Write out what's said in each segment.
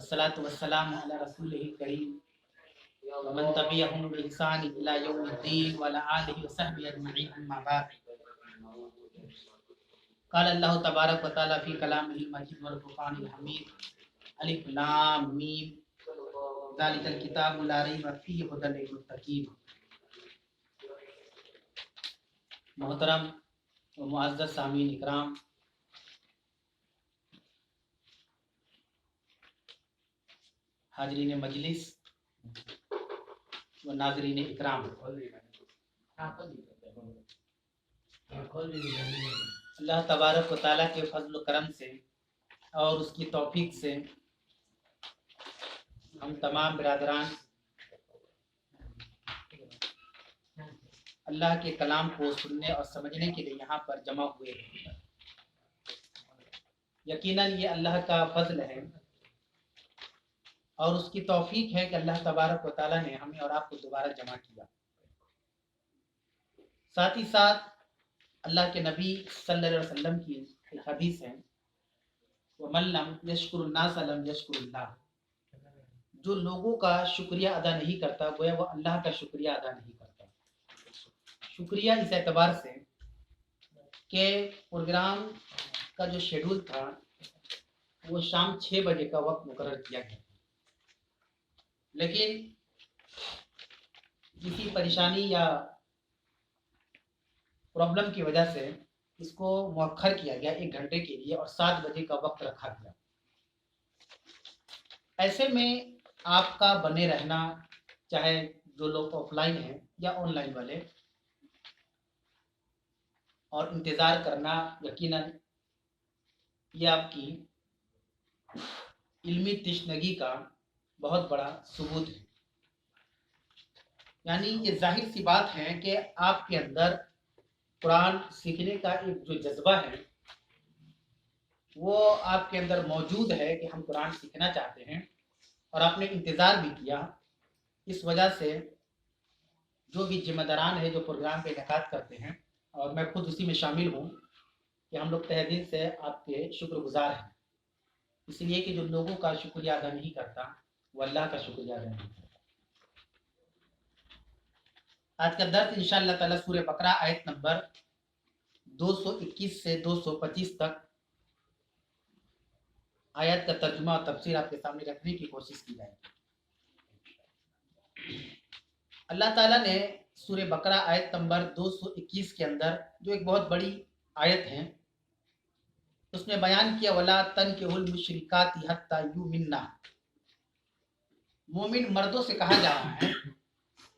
वस्सलातु वस्सलामु अला रसूलिहिल करीम व मन तबिअहुम बि इहसान इला यौमिद्दीन व अला आलिहि व सहबिहि अजमईन अम्मा बाद। क़ाल अल्लाहु तबारक व तआला फ़ी कलामिहिल मजीद वल फ़ुरक़ानिल हमीद अलिफ लाम मीम ज़ालिकल किताबु ला रैब फ़ीहि हुदल लिल मुत्तक़ीन। मोहतरम व मुअज़्ज़ज़ सामीन इकराम, हाजरीन मजलिस व नाज़रीन इकराम, अल्लाह तबारक व तआला के फज़ल व करम से और उसकी तौफीक से हम तमाम बिरादरान अल्लाह के कलाम को सुनने और समझने के लिए यहाँ पर जमा हुए हैं। यकीनन ये अल्लाह का फजल है और उसकी तौफीक है कि अल्लाह तबारक व तआला ने हमें और आपको दोबारा जमा किया। साथ ही साथ अल्लाह के नबी सल्लल्लाहु अलैहि वसल्लम की एक हदीस है, वमन लम यशकुरुन्नास लम यशकुरुल्लाह, जो लोगों का शुक्रिया अदा नहीं करता गोया वो अल्लाह का शुक्रिया अदा नहीं करता। शुक्रिया इस एतबार से कि प्रोग्राम का जो शेड्यूल था वो शाम 6 बजे का वक्त मुकर्रर किया गया, लेकिन किसी परेशानी या प्रॉब्लम की वजह से इसको मुअख्खर किया गया 1 घंटे के लिए और 7 बजे का वक्त रखा गया। ऐसे में आपका बने रहना, चाहे जो लोग ऑफलाइन हैं या ऑनलाइन वाले, और इंतज़ार करना, यकीनन ये आपकी इल्मी तिश्नगी का बहुत बड़ा सबूत है। यानी ये जाहिर सी बात है कि आपके अंदर कुरान सीखने का एक जो जज्बा है वो आपके अंदर मौजूद है कि हम कुरान सीखना चाहते हैं और आपने इंतज़ार भी किया। इस वजह से जो भी जिम्मेदारान है जो प्रोग्राम पे इनेकाद करते हैं, और मैं खुद उसी में शामिल हूँ, कि हम लोग तहे दिल से आपके शुक्रगुजार हैं, इसलिए कि जो लोगों का शुक्रिया अदा नहीं करता वो अल्लाह का शुक्रिया अदा नहीं करता। आज का दर्स इंशाअल्लाह ताला सूरह बकरा आयत नंबर 221 से 225 तक आयत का तर्जुमा और तफसीर आपके सामने रखने की कोशिश की जाएगी। अल्लाह ताला ने सूरह बकरा आयत नंबर 221 के अंदर जो एक बहुत बड़ी आयत है उसमें बयान किया, वला तनकिहुल मुशरिकाति हत्ता युमिन्ना। मोमिन मर्दों से कहा जा रहा है,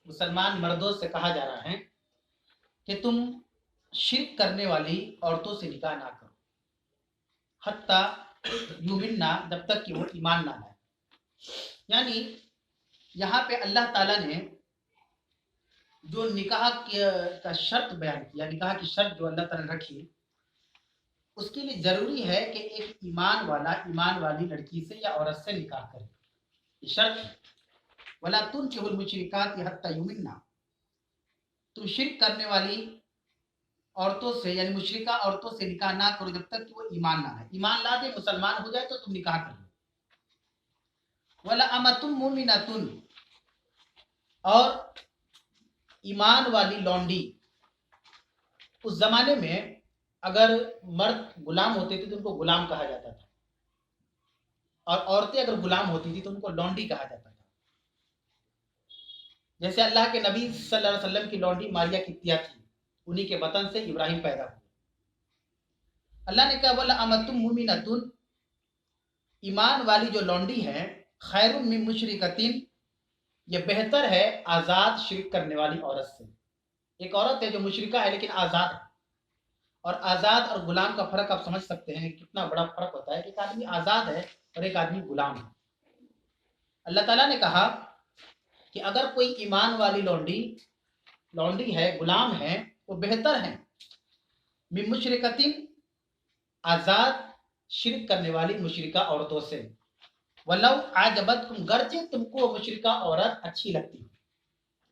मुसलमान मर्दों से कहा जा रहा है कि तुम शिर्क करने वाली औरतों से निकाह ना करो, हत्ता युमिन्ना, जब तक कि वो ईमान ना लाए। यानी यहाँ पे अल्लाह ताला ने जो निकाह का शर्त बयान किया, निकाह की शर्त जो अल्लाह ताला ने रखी, उसके लिए जरूरी है कि एक ईमान वाला ईमान वाली लड़की से या औरत से निकाह करे। ये शर्त है, वला तुनकिहुल मुशरिकाति हत्ता युमिन्ना, तुम शिर्क करने वाली औरतों से यानी मुशरिका औरतों से निकाह ना करो जब तक कि वो ईमान ना लाए। ईमान ला दे, मुसलमान हो जाए तो तुम निकाह कर लो। वला अमतुम मुमिनतुन, और ईमान वाली लौंडी, उस जमाने में अगर मर्द गुलाम होते थे तो उनको गुलाम कहा जाता था, और औरतें अगर गुलाम होती थी तो उनको लौंडी कहा जाता था। जैसे अल्लाह के नबी सल्लल्लाहु अलैहि वसल्लम की लौंडी मारिया कित्तिया थी, उन्हीं के बतन से इब्राहिम पैदा हुए। अल्लाह ने कहा वला अमतुम मुमिनतुन, ईमान वाली जो लौंडी है, खैरुम मिन मुशरिकतिन, ये बेहतर है आज़ाद शिर्क करने वाली औरत से। एक औरत है जो मुशरिका है लेकिन आज़ाद है, और आज़ाद और गुलाम का फर्क आप समझ सकते हैं कितना बड़ा फर्क होता है कि एक आदमी आज़ाद है और एक आदमी गुलाम है। अल्लाह ताला ने कहा कि अगर कोई ईमान वाली लौंडी है, गुलाम है, वो बेहतर है मिन मुशरिकतिन, आज़ाद शिर्क करने वाली मुशरिका औरतों से। वलौ आजबतकुम, गर्जे तुमको मुशरिका औरत अच्छी लगती है।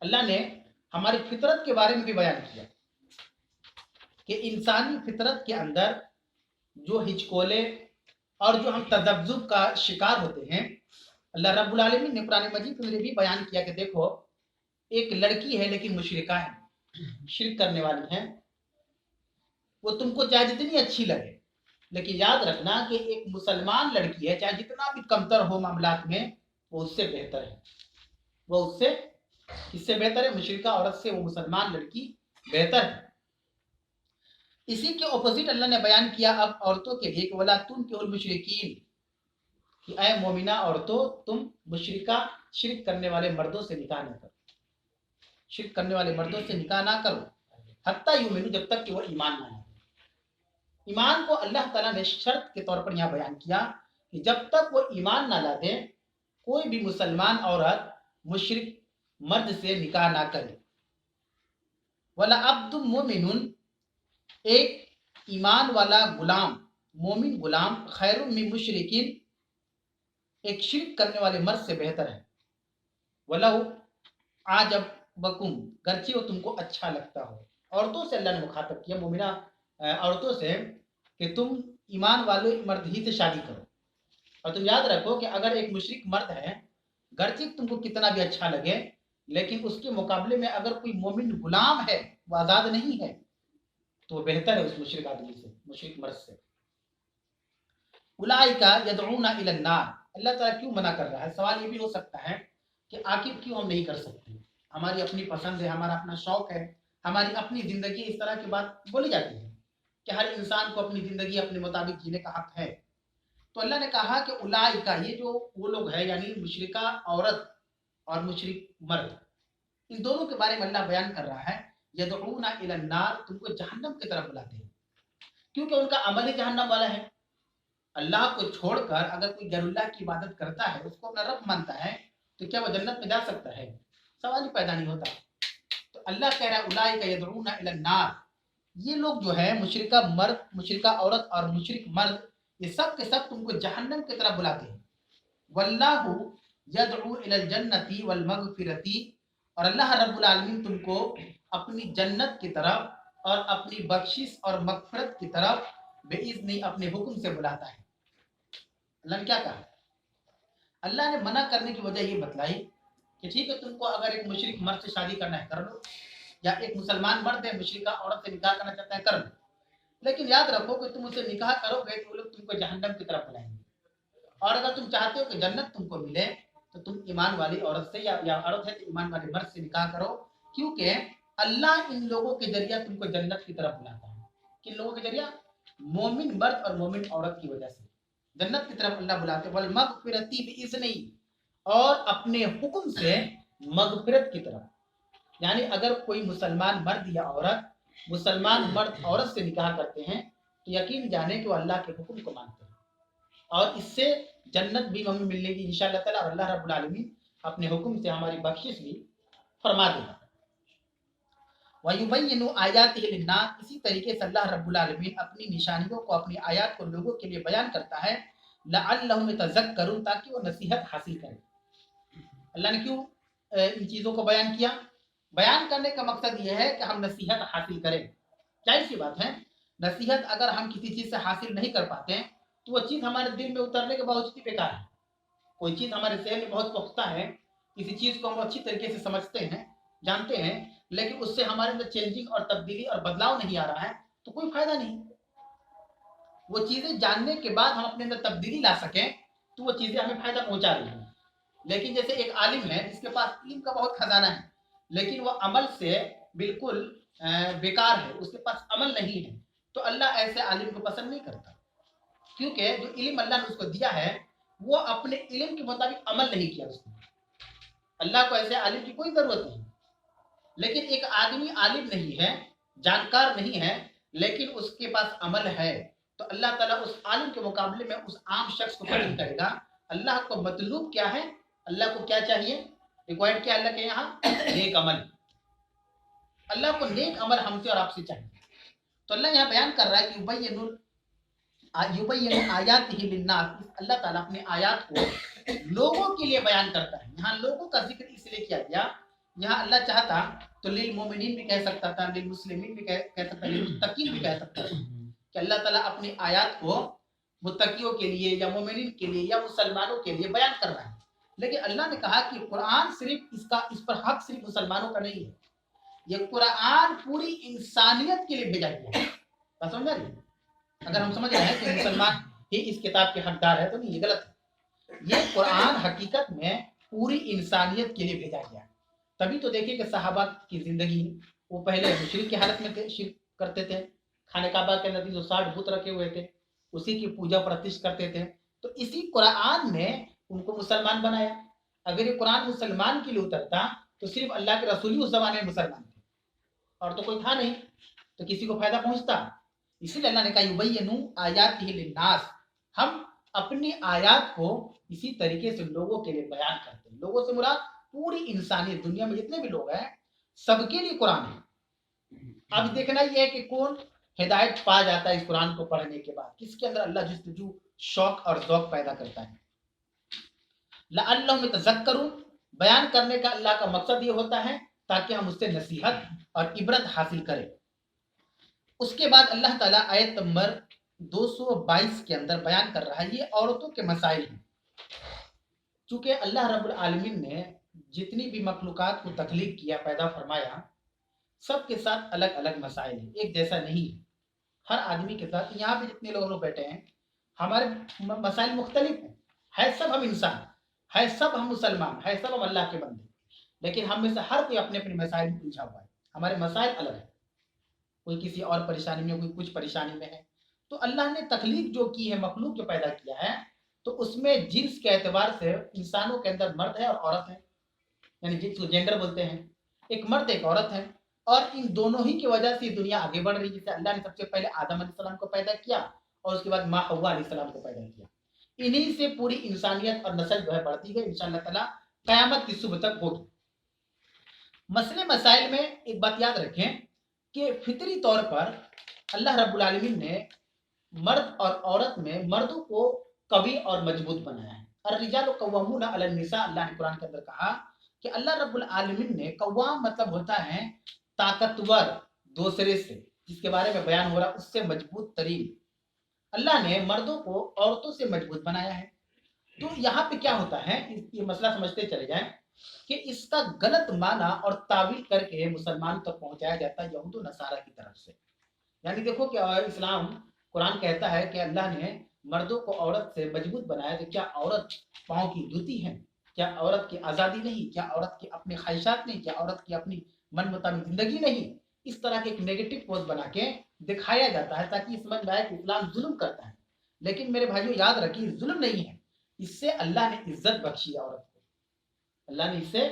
अल्लाह ने हमारी फितरत के बारे में भी बयान किया कि इंसानी फितरत के अंदर जो हिचकोले और जो हम तजब्जुब का शिकार होते हैं اللہ रब्बुल आलमीन ने कुरान मजीद में भी बयान किया कि देखो एक लड़की है लेकिन मुशरिका है, शिरक करने वाली है, वो तुमको चाहे जितनी अच्छी लगे, लेकिन याद रखना कि एक मुसलमान लड़की है चाहे जितना भी कमतर हो मामलात में, वो उससे बेहतर है। वो उससे किससे बेहतर है? मुशरिका औरत से वो मुसलमान लड़की बेहतर है। इसी के ऑपोजिट अल्लाह ने बयान किया अब औरतों के लिए कि वला तुनकिहुल मुशरिकीन, कि ऐ मोमिना औरतों तुम मुशरिका शिरक करने वाले मर्दों से निकाह न करो, शिरक करने वाले मर्दों से निकाह ना करो, हत्ता युमिनु, जब तक कि वो ईमान ना लाए। ईमान को अल्लाह ताला ने शर्त के तौर पर यहाँ बयान किया कि जब तक वो ईमान ना ला दे कोई भी मुसलमान औरत मुशरिक मर्द से निकाह ना करे। वला अब्दुम मोमिनुन, एक ईमान वाला गुलाम, मोमिन गुलाम, खैरुम मिन मुशरिकिन, एक शिरक करने वाले मर्द से बेहतर है। वलौ आजब बकुम, गर्ची वो तुमको अच्छा लगता हो। औरतों से अल्लाह ने मुखातब किया, मोमिना औरतों से, कि तुम ईमान वाले मर्द ही से शादी करो। और तुम याद रखो कि अगर एक मुशरिक मर्द है, गर्ची तुमको कितना भी अच्छा लगे, लेकिन उसके मुकाबले में अगर कोई मोमिन गुलाम है, वो आज़ाद नहीं है, तो वो बेहतर है उस मुशरिक आदमी से, मुशरिक मर्द से। उलाइका यदऊना इलन नार, अल्लाह ताला क्यों मना कर रहा है? सवाल ये भी हो सकता है कि आखिर क्यों हम नहीं कर सकते? हमारी अपनी पसंद है, हमारा अपना शौक है, हमारी अपनी जिंदगी, इस तरह की बात बोली जाती है कि हर इंसान को अपनी जिंदगी अपने मुताबिक जीने का हक है। तो अल्लाह ने कहा कि उलाइका, ये जो वो लोग है, यानी मुशरिका औरत और मुशरिक मर्द, इन दोनों के बारे में अल्लाह बयान कर रहा है, यदऊना इलन नार, तुमको जहन्नम की तरफ बुलाते हैं, क्योंकि उनका अमल ही जहन्नम वाला है। अल्लाह को छोड़कर अगर कोई गैरुल्लाह की इबादत करता है, उसको अपना रब मानता है, तो क्या वो जन्नत में जा सकता है? सवाल ही पैदा नहीं होता। तो अल्लाह कह रहा है उलाइका यदऊना इलन नार, ये लोग जो है मुशरिका मर्द, मुशरिका औरत और मुशरिक मर्द, ये सब के सब तुमको जहन्नम की तरफ बुलाते हैं। वल्लाहु यदउ इलल जन्नति वल मगफिरति, और अल्लाह रब्बुल आलमीन तुमको अपनी जन्नत की तरफ और अपनी बख्शिश और मगफिरत की तरफ बेइज़्नी, अपने हुक्म से बुलाता है। अल्लाह ने क्या कहा? अल्लाह ने मना करने की वजह ये बतलाई कि ठीक है, तुमको अगर एक मुशरिक मर्द से शादी करना है कर लो, या एक मुसलमान मर्द है मुशरिका औरत से निकाह करना चाहता है कर लो, लेकिन याद रखो कि तुम उससे निकाह करोगे तो वो लोग तुमको जहन्नम की तरफ बुलाएंगे। और अगर तुम चाहते हो कि जन्नत तुमको मिले, तो तुम ईमान वाली औरत से, या औरत है तो ईमान वाले मर्द से निकाह करो, क्योंकि अल्लाह इन लोगों के जरिया तुमको जन्नत की तरफ बुलाता है। किन लोगों के जरिया? मोमिन मर्द और मोमिन औरत की वजह से जन्नत की तरफ अल्लाह बुलाते हैं। वल मगफिरती बिइज़्नी, और अपने हुक्म से मगफिरत की तरफ। यानी अगर कोई मुसलमान मर्द या औरत मुसलमान मर्द औरत से निकाह करते हैं, तो यकीन जाने कि वो अल्लाह के हुक्म को मानते हैं, और इससे जन्नत भी हमें मिलने की इंशाअल्लाह ताला, और अल्लाह रब्बुल आलमीन अपने हुक्म से हमारी बख्शिश भी फरमा देगा। वयुबय्यिनु आयातिहि लिन्नास, इसी तरीके से अल्लाह रब्बुल आलमीन अपनी निशानियों को, अपनी आयत को लोगों के लिए बयान करता है, लअल्लहुम यतज़क्करून, ताकि वो नसीहत हासिल करें। अल्लाह ने क्यों इन चीज़ों को बयान किया? बयान करने का मकसद यह है कि हम नसीहत हासिल करें। जाहिर सी बात है, नसीहत अगर हम किसी चीज़ से हासिल नहीं कर पाते हैं, तो वो चीज़ हमारे दिल में उतरने के बावजूद ही बेकार है। कोई चीज़ हमारे ज़हन में बहुत पुख्ता है, किसी चीज़ को हम अच्छी तरीके से समझते हैं, जानते हैं, लेकिन उससे हमारे अंदर चेंजिंग और तब्दीली और बदलाव नहीं आ रहा है, तो कोई फायदा नहीं। वो चीज़ें जानने के बाद हम अपने अंदर तब्दीली ला सकें, तो वो चीज़ें हमें फायदा पहुंचा रही हैं। लेकिन जैसे एक आलिम है जिसके पास इल्म का बहुत खजाना है, लेकिन वह अमल से बिल्कुल बेकार है, उसके पास अमल नहीं है, तो अल्लाह ऐसे आलिम को पसंद नहीं करता, क्योंकि जो इल्म अल्लाह ने उसको दिया है, वो अपने इल्म के मुताबिक अमल नहीं किया उसने। अल्लाह को ऐसे आलिम की कोई ज़रूरत नहीं। लेकिन एक आदमी आलिम नहीं है, जानकार नहीं है, लेकिन उसके पास अमल है, तो अल्लाह ताला उस आलिम के मुकाबले में उस आम शख्स को पसंद करेगा। अल्लाह को मतलूब क्या है? अल्लाह को क्या चाहिए? रिक्वायर्ड क्या अल्लाह के यहाँ? नेक अमल। अल्लाह को नेक अमल हमसे और आपसे चाहिए। तो अल्लाह यहाँ बयान कर रहा है कि युबय्यिनु आयातिहि लिन्नास, अल्लाह ताला अपने आयात को लोगों के लिए बयान करता है। यहाँ लोगों का जिक्र इसलिए किया गया, यहाँ अल्लाह चाहता तो लिल मोमिनीन भी कह सकता था, लिल मुस्लिमीन भी कह सकता, लिल मुत्तकीन भी कह सकता था, कि अल्लाह ताला अपनी आयत को मुत्तकियों के लिए या मोमिनीन के लिए या मुसलमानों के लिए बयान कर रहा है। لیکن اللہ نے کہا کہ قرآن صرف اس پر حق صرف مسلمانوں کا نہیں ہے، یہ قرآن پوری انسانیت کے لیے بھیجا گیا ہے۔ بات سمجھ رہی؟ اگر ہم سمجھ رہے ہیں کہ مسلمان ہی اس کتاب کے حقدار ہے تو نہیں، یہ غلط ہے۔ یہ قرآن حقیقت میں پوری انسانیت کے لیے بھیجا گیا ہے۔ تبھی تو دیکھیں کہ صحابہ کی زندگی، وہ پہلے مشرک کی حالت میں تھے، شرک کرتے تھے، خانہ کعبہ کے اندر 360 بت رکھے ہوئے تھے، اسی کی پوجا پرتش کرتے تھے، تو اسی قرآن نے ان کو مسلمان بنایا۔ اگر یہ قرآن مسلمان کے لیے اترتا تو صرف اللہ کے رسول ہی اس زمانے میں مسلمان تھے، اور تو کوئی تھا نہیں، تو کسی کو فائدہ پہنچتا۔ اسی لیے اللہ نے کہا یبینُ آیاتہ للناس، ہم اپنی آیات کو اسی طریقے سے لوگوں کے لیے بیان کرتے ہیں۔ لوگوں سے مراد پوری انسانیت، دنیا میں جتنے بھی لوگ ہیں سب کے لیے قرآن ہے۔ اب دیکھنا یہ ہے کہ کون ہدایت پا جاتا ہے اس قرآن کو پڑھنے کے بعد، کس کے اندر اللہ جستجو، شوق اور ذوق پیدا کرتا ہے۔ لعلہم یتذکرون، بیان کرنے کا اللہ کا مقصد یہ ہوتا ہے تاکہ ہم اس سے نصیحت اور عبرت حاصل کریں۔ اس کے بعد اللہ تعالیٰ آیت نمبر 222 کے اندر بیان کر رہا ہے، یہ عورتوں کے مسائل ہیں۔ چونکہ اللہ رب العالمین نے جتنی بھی مخلوقات کو تخلیق کیا، پیدا فرمایا، سب کے ساتھ الگ الگ مسائل ہیں، ایک جیسا نہیں ہے۔ ہر آدمی کے ساتھ، یہاں پہ جتنے لوگ بیٹھے ہیں ہمارے مسائل مختلف ہیں، ہے سب ہم انسان، ہے سب ہم مسلمان، ہے سب ہم اللہ کے بندے، لیکن ہم میں سے ہر کوئی اپنے اپنے مسائل میں الجھا ہوا ہے، ہمارے مسائل الگ ہیں، کوئی کسی اور پریشانی میں، کوئی کچھ پریشانی میں ہے۔ تو اللہ نے تخلیق جو کی ہے، مخلوق جو پیدا کیا ہے، تو اس میں جنس کے اعتبار سے انسانوں کے اندر مرد ہے اور عورت ہے، یعنی جنس کو جینڈر بولتے ہیں، ایک مرد ایک عورت ہے، اور ان دونوں ہی کی وجہ سے دنیا آگے بڑھ رہی ہے۔ جیسے اللہ نے سب سے پہلے آدم علیہ السلام کو پیدا کیا اور اس کے بعد ماں حوا علیہ السلام کو پیدا کیا، انہی سے پوری انسانیت اور نسل جو ہے بڑھتی ہے، انشاءاللہ تعالیٰ قیامت کی صبح تک ہوگی۔ مسئلے مسائل میں ایک بات یاد رکھیں کہ فطری طور پر اللہ رب العالمین نے مرد اور عورت میں مردوں کو قوی اور مضبوط بنایا ہے۔ الرجال قوامون علی النساء، اللہ نے قرآن کے اندر کہا کہ اللہ رب العالمین نے، قوام مطلب ہوتا ہے طاقتور دوسرے سے، جس کے بارے میں بیان ہو رہا اس سے مضبوط ترین۔ اللہ نے مردوں کو عورتوں سے مضبوط بنایا ہے۔ تو یہاں پہ کیا ہوتا ہے، یہ مسئلہ سمجھتے چلے جائیں کہ اس کا غلط معنی اور تعویل کر کے مسلمان تک پہنچایا جاتا ہے یہود و نصارہ کی طرف سے۔ یعنی دیکھو کہ اسلام، قرآن کہتا ہے کہ اللہ نے مردوں کو عورت سے مضبوط بنایا، تو کیا عورت پاؤں کی جوتی ہے؟ کیا عورت کی آزادی نہیں؟ کیا عورت کی اپنے خواہشات نہیں؟ کیا عورت کی اپنی من مطابق زندگی نہیں؟ اس طرح کے ایک نیگیٹو پوز بنا کے دکھایا جاتا ہے تاکہ سمجھ میں آئے کہ اسلام ظلم کرتا ہے۔ لیکن میرے بھائیوں یاد رکھیے، ظلم نہیں ہے، اس سے اللہ نے عزت بخشی ہے عورت کو، اللہ نے اس سے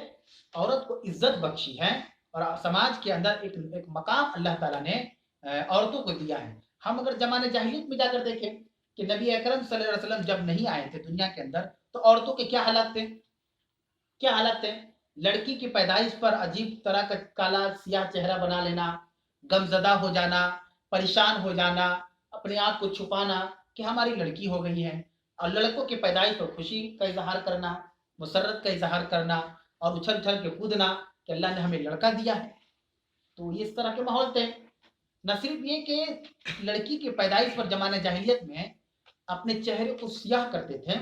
عورت کو عزت بخشی ہے، اور سماج کے اندر ایک مقام اللہ تعالیٰ نے عورتوں کو دیا ہے۔ ہم اگر زمانے جاہلیت میں جا کر دیکھیں کہ نبی اکرم صلی اللہ علیہ وسلم جب نہیں آئے تھے دنیا کے اندر، تو عورتوں کے کیا حالات تھے؟ کیا حالت ہے؟ لڑکی کی پیدائش پر عجیب طرح کا کالا سیاہ چہرہ بنا لینا، غمزدہ ہو جانا، پریشان ہو جانا، اپنے آپ کو چھپانا کہ ہماری لڑکی ہو گئی ہے، اور لڑکوں کی پیدائش پر خوشی کا اظہار کرنا، مسرت کا اظہار کرنا، اور اچھل اچھل کے کودنا کہ اللہ نے ہمیں لڑکا دیا ہے۔ تو یہ اس طرح کے ماحول تھے۔ نہ صرف یہ کہ لڑکی کی پیدائش پر زمانہ جاہلیت میں اپنے چہرے کو سیاہ کرتے تھے،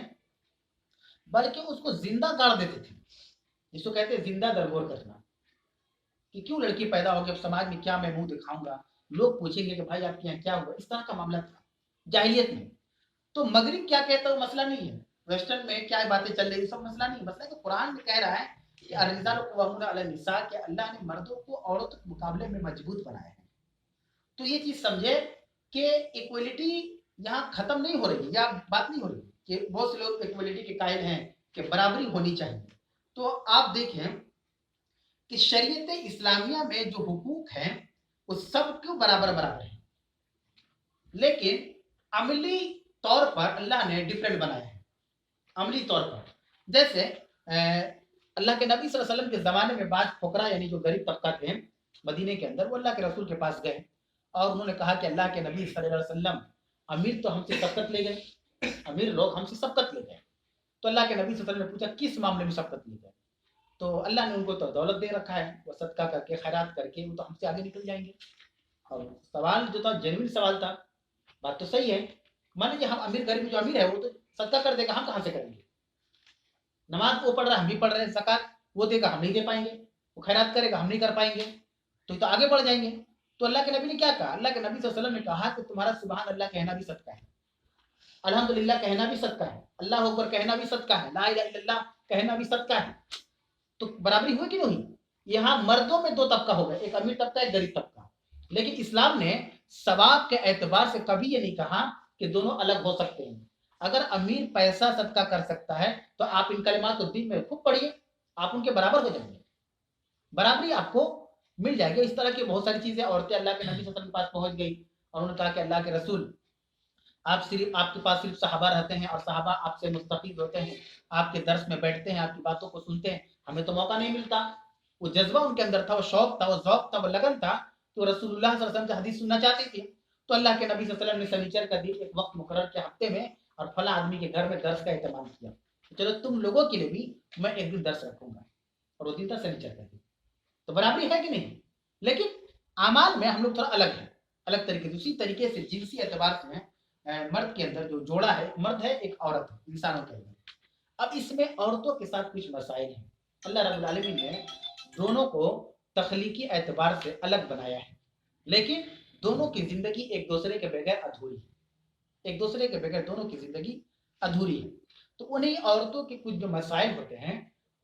بلکہ اس کو زندہ گاڑ دیتے تھے، جس کو کہتے ہیں زندہ درگور کرنا، کہ کیوں لڑکی پیدا ہوگی، اب سماج میں کیا میں منہ دکھاؤں گا، لوگ پوچھیں گے کہ بھائی آپ کے یہاں کیا ہوا۔ اس طرح کا معاملہ تھا جاہلیت میں۔ تو مغرب کیا کہتا ہے وہ مسئلہ نہیں ہے، ویسٹرن میں کیا باتیں چل رہی ہے سب مسئلہ نہیں ہے، مسئلہ ہے کہ قرآن میں کہہ رہا ہے کہ الرجال قوامون علی النساء، کہ اللہ نے مردوں کو عورتوں کے مقابلے میں مضبوط بنایا ہے۔ تو یہ چیز سمجھے کہ ایکویلٹی یہاں ختم نہیں ہو رہی ہے، یا بات نہیں ہو رہی کہ بہت سے لوگ ایکویلٹی کے قائل ہیں کہ برابری ہونی چاہیے۔ تو آپ دیکھیں کہ شریعت اسلامیہ میں جو حقوق ہیں وہ سب کیوں برابر برابر ہیں، لیکن عملی طور پر اللہ نے ڈفرینٹ بنایا ہے۔ عملی طور پر جیسے اللہ کے نبی صلی اللہ علیہ وسلم کے زمانے میں بعض فقراء یعنی جو غریب طبقہ تھے مدینے کے اندر، وہ اللہ کے رسول کے پاس گئے اور انہوں نے کہا کہ اللہ کے نبی صلی اللہ علیہ وسلم، امیر تو ہم سے سبقت لے گئے، امیر لوگ ہم سے سبقت لے گئے۔ تو اللہ کے نبی صلی اللہ علیہ وسلم نے پوچھا کس معاملے میں سبقت لے گئے؟ تو اللہ نے ان کو تو دولت دے رکھا ہے، وہ صدقہ کر کے خیرات کر کے وہ تو ہم سے آگے نکل جائیں گے۔ اور سوال جو تھا جینوین سوال تھا، بات تو صحیح ہے، مان لیجیے ہم امیر، غریب جو امیر ہے وہ تو صدقہ کر دے گا، ہم کہاں سے کریں گے؟ नमाज वो पढ़ रहा है, हम भी पढ़ रहे हैं, ज़कात वो देगा, हम नहीं दे पाएंगे, वो खैरात करेगा, हम नहीं कर पाएंगे, तो आगे बढ़ जाएंगे। तो अल्लाह के नबी ने क्या कहा? अल्लाह के नबी सल्लल्लाहु अलैहि वसल्लम ने कहा कि तुम्हारा सुभान अल्लाह कहना भी सदका है, अल्हम्दुलिल्लाह कहना भी सदका है, अल्लाह अकबर कहना भी सदका है, ला इलाहा इल्लल्लाह कहना भी सदका है। तो बराबरी हुई कि नहीं? यहाँ मर्दों में दो तबका हो गया, एक अमीर तबका, एक गरीब तबका। लेकिन इस्लाम ने सवाब के एतबार से कभी ये नहीं कहा कि दोनों अलग हो सकते हैं। अगर अमीर पैसा सदका कर सकता है तो आप इन कलिमात दिन में खूब पढ़िए, आप उनके बराबर हो जाएंगे, बराबरी आपको मिल जाएगी। इस तरह की बहुत सारी चीजें, औरतें अल्लाह के नबी सल्लल्लाहु अलैहि वसल्लम के पास पहुंच गई और उन्होंने कहा कि अल्लाह के रसूल, आप सिर्फ, आपके पास सिर्फ सहाबा रहते हैं और सहाबा आपसे मुस्तफीद होते हैं, आपके दर्स में बैठते हैं, आपकी बातों को सुनते हैं, हमें तो मौका नहीं मिलता। वो जज्बा उनके अंदर था, वो शौक था, वो ज़ौक़ था, वो लगन था, तो रसूलुल्लाह सल्लल्लाहु अलैहि वसल्लम से हदीस सुनना चाहती थी। तो अल्लाह के नबी सल्लल्लाहु अलैहि वसल्लम ने शनिचर का दिन एक वक्त मुकर्रर के हफ्ते में और फला आदमी के घर में दर्स का एहतमाम किया, चलो तुम लोगों के लिए भी मैं एक दिन दर्स रखूंगा, और वो दिन था शनिचर का दिन। तो बराबरी है कि नहीं? लेकिन आमाल में हम लोग थोड़ा अलग है, अलग तरीके से। उसी तरीके से जिनसी एतबार से मर्द के अंदर जो जोड़ा है, मर्द है एक औरत है इंसानों के अंदर। अब इसमें औरतों के साथ कुछ मसाइल हैं। अल्लाह रब्बुल आलमीन ने दोनों को तख्लीकी एतबार से अलग बनाया है, लेकिन दोनों की जिंदगी एक दूसरे के बगैर अधूरी है, एक दूसरे के बगैर दोनों की जिंदगी अधूरी है। तो उन्हीं औरतों के कुछ जो मसाइल होते हैं,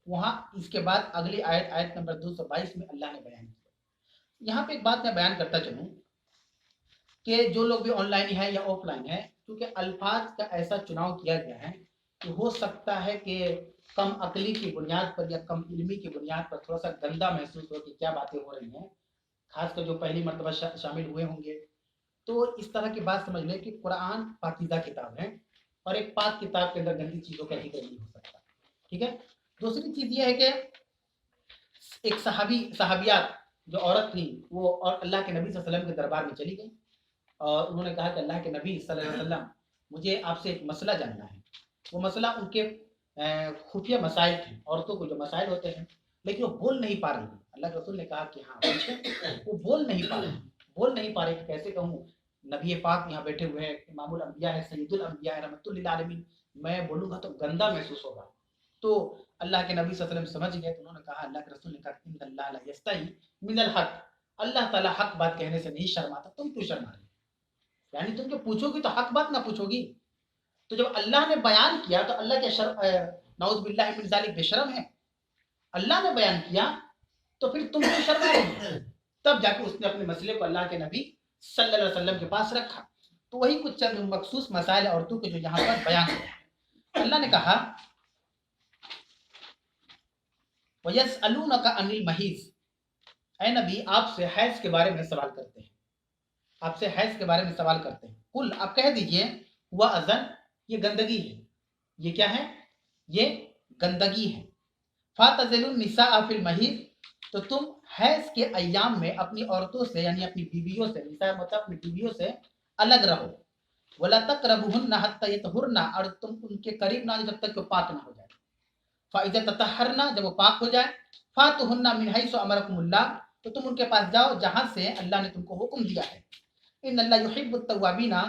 वहां इसके बाद अगली आयत, आयत नंबर 222 में अल्लाह ने बयान किया। यहाँ पे एक बात मैं बयान करता चलूं कि जो लोग भी ऑनलाइन है या ऑफलाइन है, क्योंकि अल्फाज का ऐसा चुनाव किया गया है कि हो सकता है कि कम अकली की बुनियाद पर या कम इल्मी की बुनियाद पर थोड़ा सा गंदा महसूस हो कि क्या बातें हो रही हैं, खासकर जो पहली मरतबा शामिल हुए होंगे। तो इस तरह की बात समझ लें कि कुरान पाकीज़ा किताब है और एक पाक किताब के अंदर गंदी चीज़ों का जिक्र नहीं हो सकता, ठीक है। दूसरी चीज़ ये है कि एक सहाबियात जो औरत थी, वो और अल्लाह के नबी सल्लल्लाहु अलैहि वसल्लम के दरबार में चली गई और उन्होंने कहा कि अल्लाह के नबी सल्लल्लाहु अलैहि वसल्लम, मुझे आपसे एक मसला जानना है। वो मसला उनके खुफिया मसाइल थे, औरतों को जो मसाइल होते हैं, लेकिन वो बोल नहीं पा रही थी। अल्लाह के रसूल ने कहा कि हाँ वो बोल नहीं पा रही, बोल नहीं पा रही कि कैसे कहूँ, नबी पाक यहाँ बैठे हुए हैं, इमामुल अंबिया है, सैयदुल अंबिया है, रहमतुल लिल आलमीन, मैं बोलूँगा तो गंदा महसूस होगा। तो अल्लाह के नबी सल्लल्लाहु अलैहि वसल्लम समझ गए, तो उन्होंने कहा, अल्लाह के रसूल ने कहा, इन्नल्लाह ला यस्तही मिनल हक, अल्लाह ताला हक बात कहने से नहीं शर्माता, तुम क्यों शर्मा रही? यानी तुम जो पूछोगी तो हक बात ना पूछोगी। तो जब अल्लाह ने बयान किया तो अल्लाह के नऊज़ बिल्लाहि मिन ज़ालिक बेशरम है? अल्लाह ने बयान किया तो फिर तुम क्यों शर्मा रही? तब जाके उसने अपने मसले को अल्लाह के नबी सल्लल्लाहु अलैहि वसल्लम के पास रखा। तो वही कुछ चंद मखसूस मसाइल औरतों के जो यहाँ पर बयान है। अल्लाह ने कहा, वयसअलूनका अनिल महीज़, ऐ नबी आपसे हैज के बारे में सवाल करते हैं, आपसे हैज के बारे में सवाल करते हैं। कुल, आप कह दीजिए, हुआ अज़न, ये गंदगी है। ये क्या है? ये गंदगी है। फातज़िलुन निसा फिल महीज़, तो तुम हैज के अय्याम में अपनी औरतों से यानी अपनी बीवियों से, निसा मतलब अपनी बीवियों से अलग रहो। वला तक़रबुहुन्ना हत्ता यतहुरना, और तुम उनके करीब ना जब तक वो पाक ना हो जाए। फ़इज़ा ततहरना, जब वो पाक हो जाए, फ़ातुहुन्ना मिन हैसु अमरकुमुल्लाह, तो तुम उनके पास जाओ जहां से अल्लाह ने तुमको हुक्म दिया है। इन्नल्लाह युहिब्बुत तव्वाबीना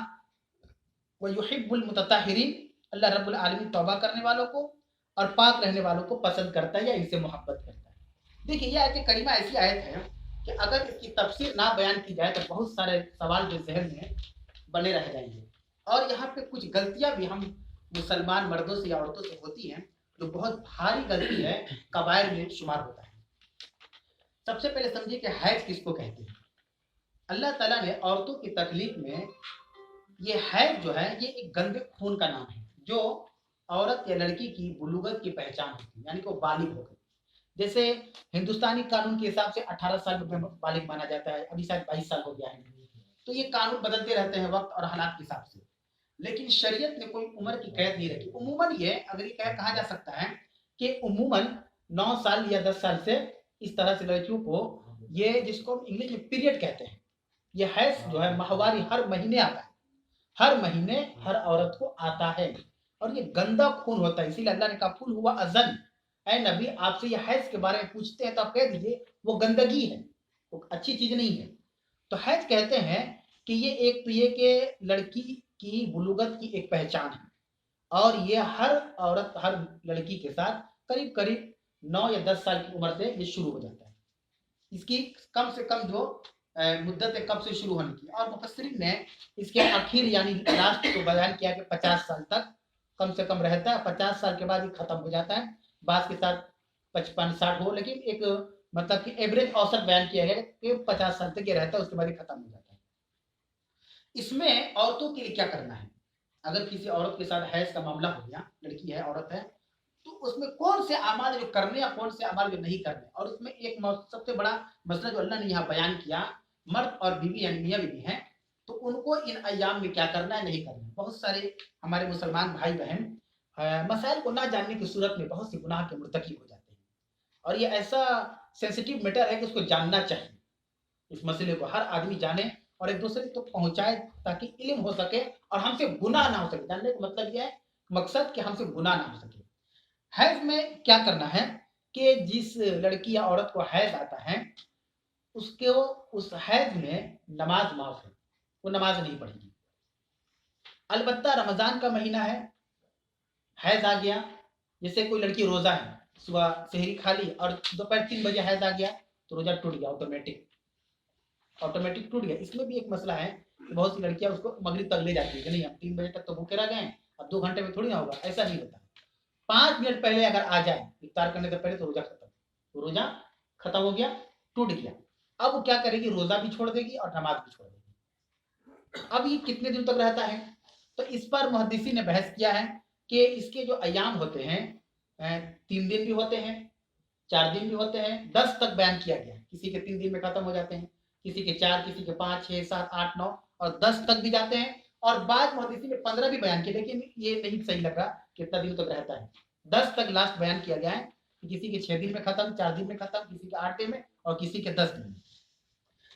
व युहिब्बुल मुतत्तहिरीन, अल्लाह रब्बुल आलमीन तौबा करने वालों को और पाक रहने वालों को पसंद करता है या इनसे मोहब्बत करता है। देखिए, ये आयत करीमा ऐसी आयत है कि अगर इसकी तफसीर ना बयान की जाए तो बहुत सारे सवाल जो जहन में बने रह जाएंगे। और यहाँ पे कुछ गलतियां भी हम मुसलमान मर्दों से या औरतों से होती हैं, जो बहुत भारी गलती है, कबायर में शुमार होता है। सबसे पहले समझिए कि हैज किसको कहते हैं। अल्लाह ताला ने औरतों की तकलीफ में ये हैज जो है, ये एक गंदे खून का नाम है, जो औरत या लड़की की बुलूगत की पहचान होती है, यानी कि वो बालिग हो गई। जैसे हिंदुस्तानी कानून के हिसाब से 18 साल में बालिग माना जाता है, अभी शायद 22 साल हो गया है। तो ये कानून बदलते रहते हैं वक्त और हालात के हिसाब से, लेकिन शरीयत ने कोई उम्र की कैद नहीं रखी। उमूमन ये अगर ये कहा जा सकता है कि उमूमन 9 साल या 10 साल से इस तरह से लड़कियों को, ये जिसको इंग्लिश में पीरियड कहते हैं, ये हैज जो है माहवारी हर महीने आता है, हर महीने हर औरत को आता है, और ये गंदा खून होता है। इसीलिए अल्लाह ने कहा, कुल हुआ अज़न, ऐ नबी आपसे ये हैज के बारे में पूछते हैं तो आप कह दीजिए वो गंदगी है, वो अच्छी चीज नहीं है। तो हैज कहते हैं कि ये एक तो ये कि लड़की की बुलूगत की एक पहचान है, और ये हर औरत, हर लड़की के साथ करीब करीब 9 या 10 साल की उम्र से ये शुरू हो जाता है। इसकी कम से कम जो मुद्दत है कब से शुरू होने की, और मुफस्सिरीन ने इसके आखिर यानी लास्ट को बयान किया कि 50 साल तक कम से कम रहता है। 50 साल के बाद ये खत्म हो जाता है, बात के साथ 55-60 हो, लेकिन एक मतलब कि एवरेज औसत बयान किया गया कि 50 साल तक ये रहता है, उसके बाद ये खत्म हो जाता है। इसमें औरतों के लिए क्या करना है? अगर किसी औरत के साथ हैज का मामला हो गया, लड़की है, औरत है, तो उसमें कौन से अमाल जो करने या कौन से अमाल जो नहीं करने। और उसमें एक सबसे बड़ा मसला जो अल्लाह ने यहाँ बयान किया, मर्द और बीवी यानी मियाँ बीवी हैं, तो उनको इन अयाम में क्या करना है, नहीं करना है। बहुत सारे हमारे मुसलमान भाई बहन मसाइल को ना जानने की सूरत में बहुत से गुनाह के मुर्तकिब हो जाते हैं, और ये ऐसा सेंसिटिव मैटर है कि उसको जानना चाहिए। इस मसले को हर आदमी जाने और एक दूसरे तक पहुंचाए, ताकि इल्म हो सके और हमसे गुनाह ना हो सके। जानने का मतलब यह है, मकसद कि हमसे गुनाह ना हो सके। हैज में क्या करना है कि जिस लड़की या औरत को हैज आता है, उसके उस हैज में नमाज माफ है, वो नमाज नहीं पढ़ेगी। अलबत्ता रमजान का महीना है, हैज आ गया, जैसे कोई लड़की रोजा है, सुबह सहरी खा ली और दोपहर 3 बजे हैज आ गया, तो रोजा टूट गया, ऑटोमेटिक टूट गया। इसमें भी एक मसला है कि बहुत सी लड़कियां उसको मगरिब तक ले जाती है कि नहीं हम 3 बजे तक तो भूखे रह गए, अब 2 घंटे में थोड़ी ना होगा, ऐसा नहीं होता। 5 मिनट पहले अगर आ जाए इफ्तार करने से पहले, तो रोजा खत्म, तो रोजा खत्म हो गया, टूट गया। अब वो क्या करेगी, रोजा भी छोड़ देगी और नमाज भी छोड़ देगी। अब ये कितने दिन तक रहता है? तो इस पर मुहद्दिसी ने बहस किया है कि इसके जो अयाम होते हैं 3 दिन भी होते हैं, 4 दिन भी होते हैं, 10 तक बयान किया गया। किसी के 3 दिन में खत्म हो जाते हैं, किसी के 4, किसी के 5, 6, 7, 8, 9 और 10 तक भी जाते हैं। और बाद मुहद्दिसी ने 15 भी बयान किया, लेकिन ये नहीं सही लग रहा कितना दिन तक रहता है। 10 तक लास्ट बयान किया गया है कि किसी के 6 दिन में खत्म, 4 दिन में खत्म, किसी के 8 दिन में और किसी के 10 दिन में।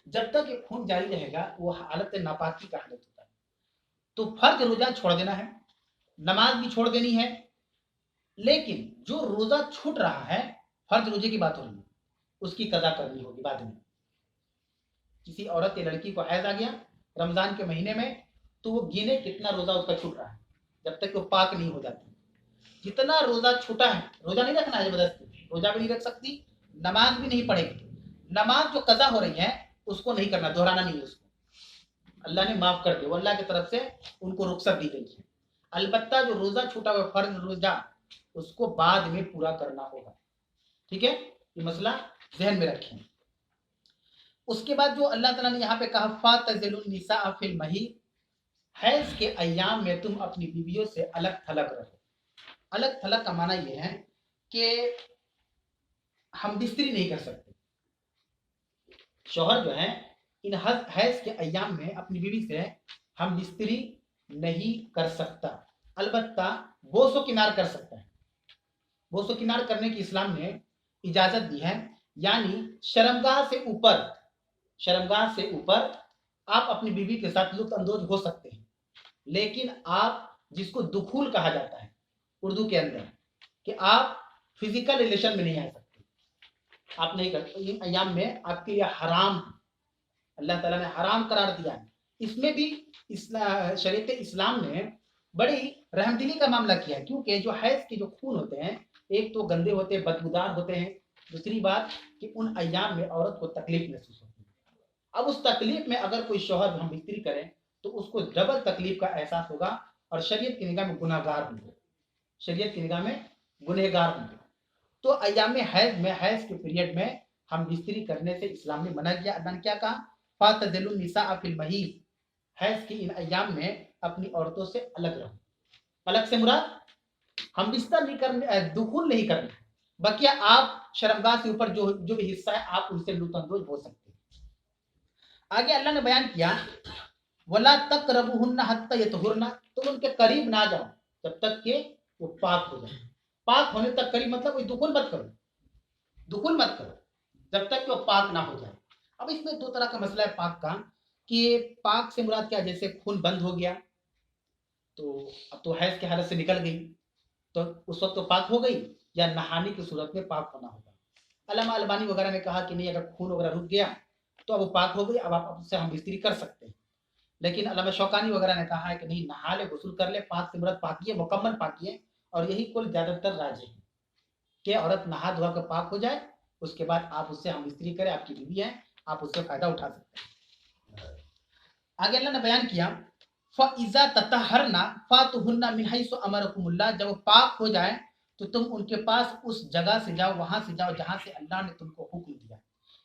जब तक ये खून जारी रहेगा वो हालत नापाकी का हालत होता है। तो फर्ज रोजा छोड़ देना है, नमाज भी छोड़ देनी है। लेकिन जो रोजा छूट रहा है, फर्ज रोजे की बात हो रही है, उसकी कदा करनी होगी बाद में। किसी औरत या लड़की को हैज आ गया रमजान के महीने में, तो वो गिने कितना रोजा उसका छूट रहा है, जब तक वो पाक नहीं हो जाती। जितना रोजा छूटा है, रोजा नहीं रखना है जबरदस्ती, रोजा भी नहीं रख सकती, नमाज भी नहीं पढ़ेगी। नमाज जो कजा हो रही है उसको नहीं करना, दोहराना नहीं है उसको, अल्लाह ने माफ कर दिया, अल्लाह की तरफ से उनको रुखसत दी गई है। अलबत्ता जो रोजा छूटा हुआ फर्ज रोजा, उसको बाद में पूरा करना होगा। ठीक है, ये मसला ध्यान में रखें। उसके बाद जो अल्लाह ताला ने यहाँ पे कहा, फातज़िलुन निसा फिल महीद, हैज के अयाम में तुम अपनी बीवियों से अलग थलग रहो। अलग थलग का माना यह है कि हम बिस्तरी नहीं कर सकते। शौहर जो है इन हैज के अयाम में अपनी बीवी से हम बिस्तरी नहीं कर सकता, अलबत्ता बोसो किनार कर सकता है। बोसो किनार करने की इस्लाम ने इजाजत दी है, यानी शर्मगाह से ऊपर आप अपनी बीवी के साथ लुत्फ अंदोज हो सकते हैं, लेकिन आप जिसको दुखूल कहा जाता है उर्दू के अंदर, कि आप फिजिकल रिलेशन में नहीं आ सकते, आप नहीं करते। इन अयाम में आपके लिए हराम है, अल्लाह ताला ने हराम करार दिया है। इसमें भी शरीयत इस्लाम ने बड़ी रहमदिली का मामला किया है, क्योंकि जो हैज के जो खून होते हैं, एक तो गंदे होते हैं, बदबूदार होते हैं, दूसरी बात कि उन अयाम में औरत को तकलीफ महसूस होती है। अब उस तकलीफ में अगर कोई शौहर हम बिस्तरी करें तो उसको डबल तकलीफ का एहसास होगा और शरीयत की निगाह में गुनाहगार होंगे, शरीयत की निगाह में गुनहगार होंगे। तो अयाम हैज के पीरियड में हम बिस्तरी करने से इस्लाम ने मना किया। अल्लाह ने क्या कहा, फातज़िलुन निसा फिल महीद, हैज की इन अयाम में अपनी औरतों से अलग रहो। अलग से मुराद हम बिस्तर नहीं करने, दुखुल नहीं करना, बकिया आप शर्मगाह से ऊपर जो जो भी हिस्सा है आप उनसे लुत्फअंदोज हो सकते हैं। आगे अल्लाह ने बयान किया, वला तक़रबूहुन्ना हत्ता यतहुरना, तुम उनके करीब ना जाओ जब तक कि वो पाक हो जाए। पाक होने तक करीब मतलब कोई दुखुल मत करो, दुखुल मत करो जब तक कि वो पाक ना हो जाए। अब इसमें 2 तरह का मसला है पाक का, कि पाक से मुराद क्या, जैसे खून बंद हो गया तो अब तो हैज की हालत से निकल गई, तो उस वक्त तो पाक हो गई, या नहाने की सूरत में पाक होना होगा। अल्लामा अलबानी वगैरह ने कहा कि नहीं, अगर खून वगैरह रुक गया तो अब वो पाक हो गई, अब आप उससे हम बिस्तरी कर सकते हैं। लेकिन अल्लामा शौकानी वगैरह ने कहा है कि नहीं, नहा ले, गुस्ल कर ले, पाक से मुराद पाकी है, मुकम्मल पाकी है। और यही कुल ज्यादातर राजी है कि औरत नहा धोआ कर पाक हो जाए, उसके बाद आप उससे हम स्त्री करें, आपकी बीवी है, आप उससे फायदा उठा सकते हैं। आगे अल्लाह ने बयान किया फ़इज़ा ततहरना फ़ातुहुन्ना मिन हैसु अमरकुमुल्लाह, जब वो पाक हो जाए तो तुम उनके पास उस जगह से जाओ, वहां से जाओ जहां से अल्लाह ने तुमको हुक्म दिया।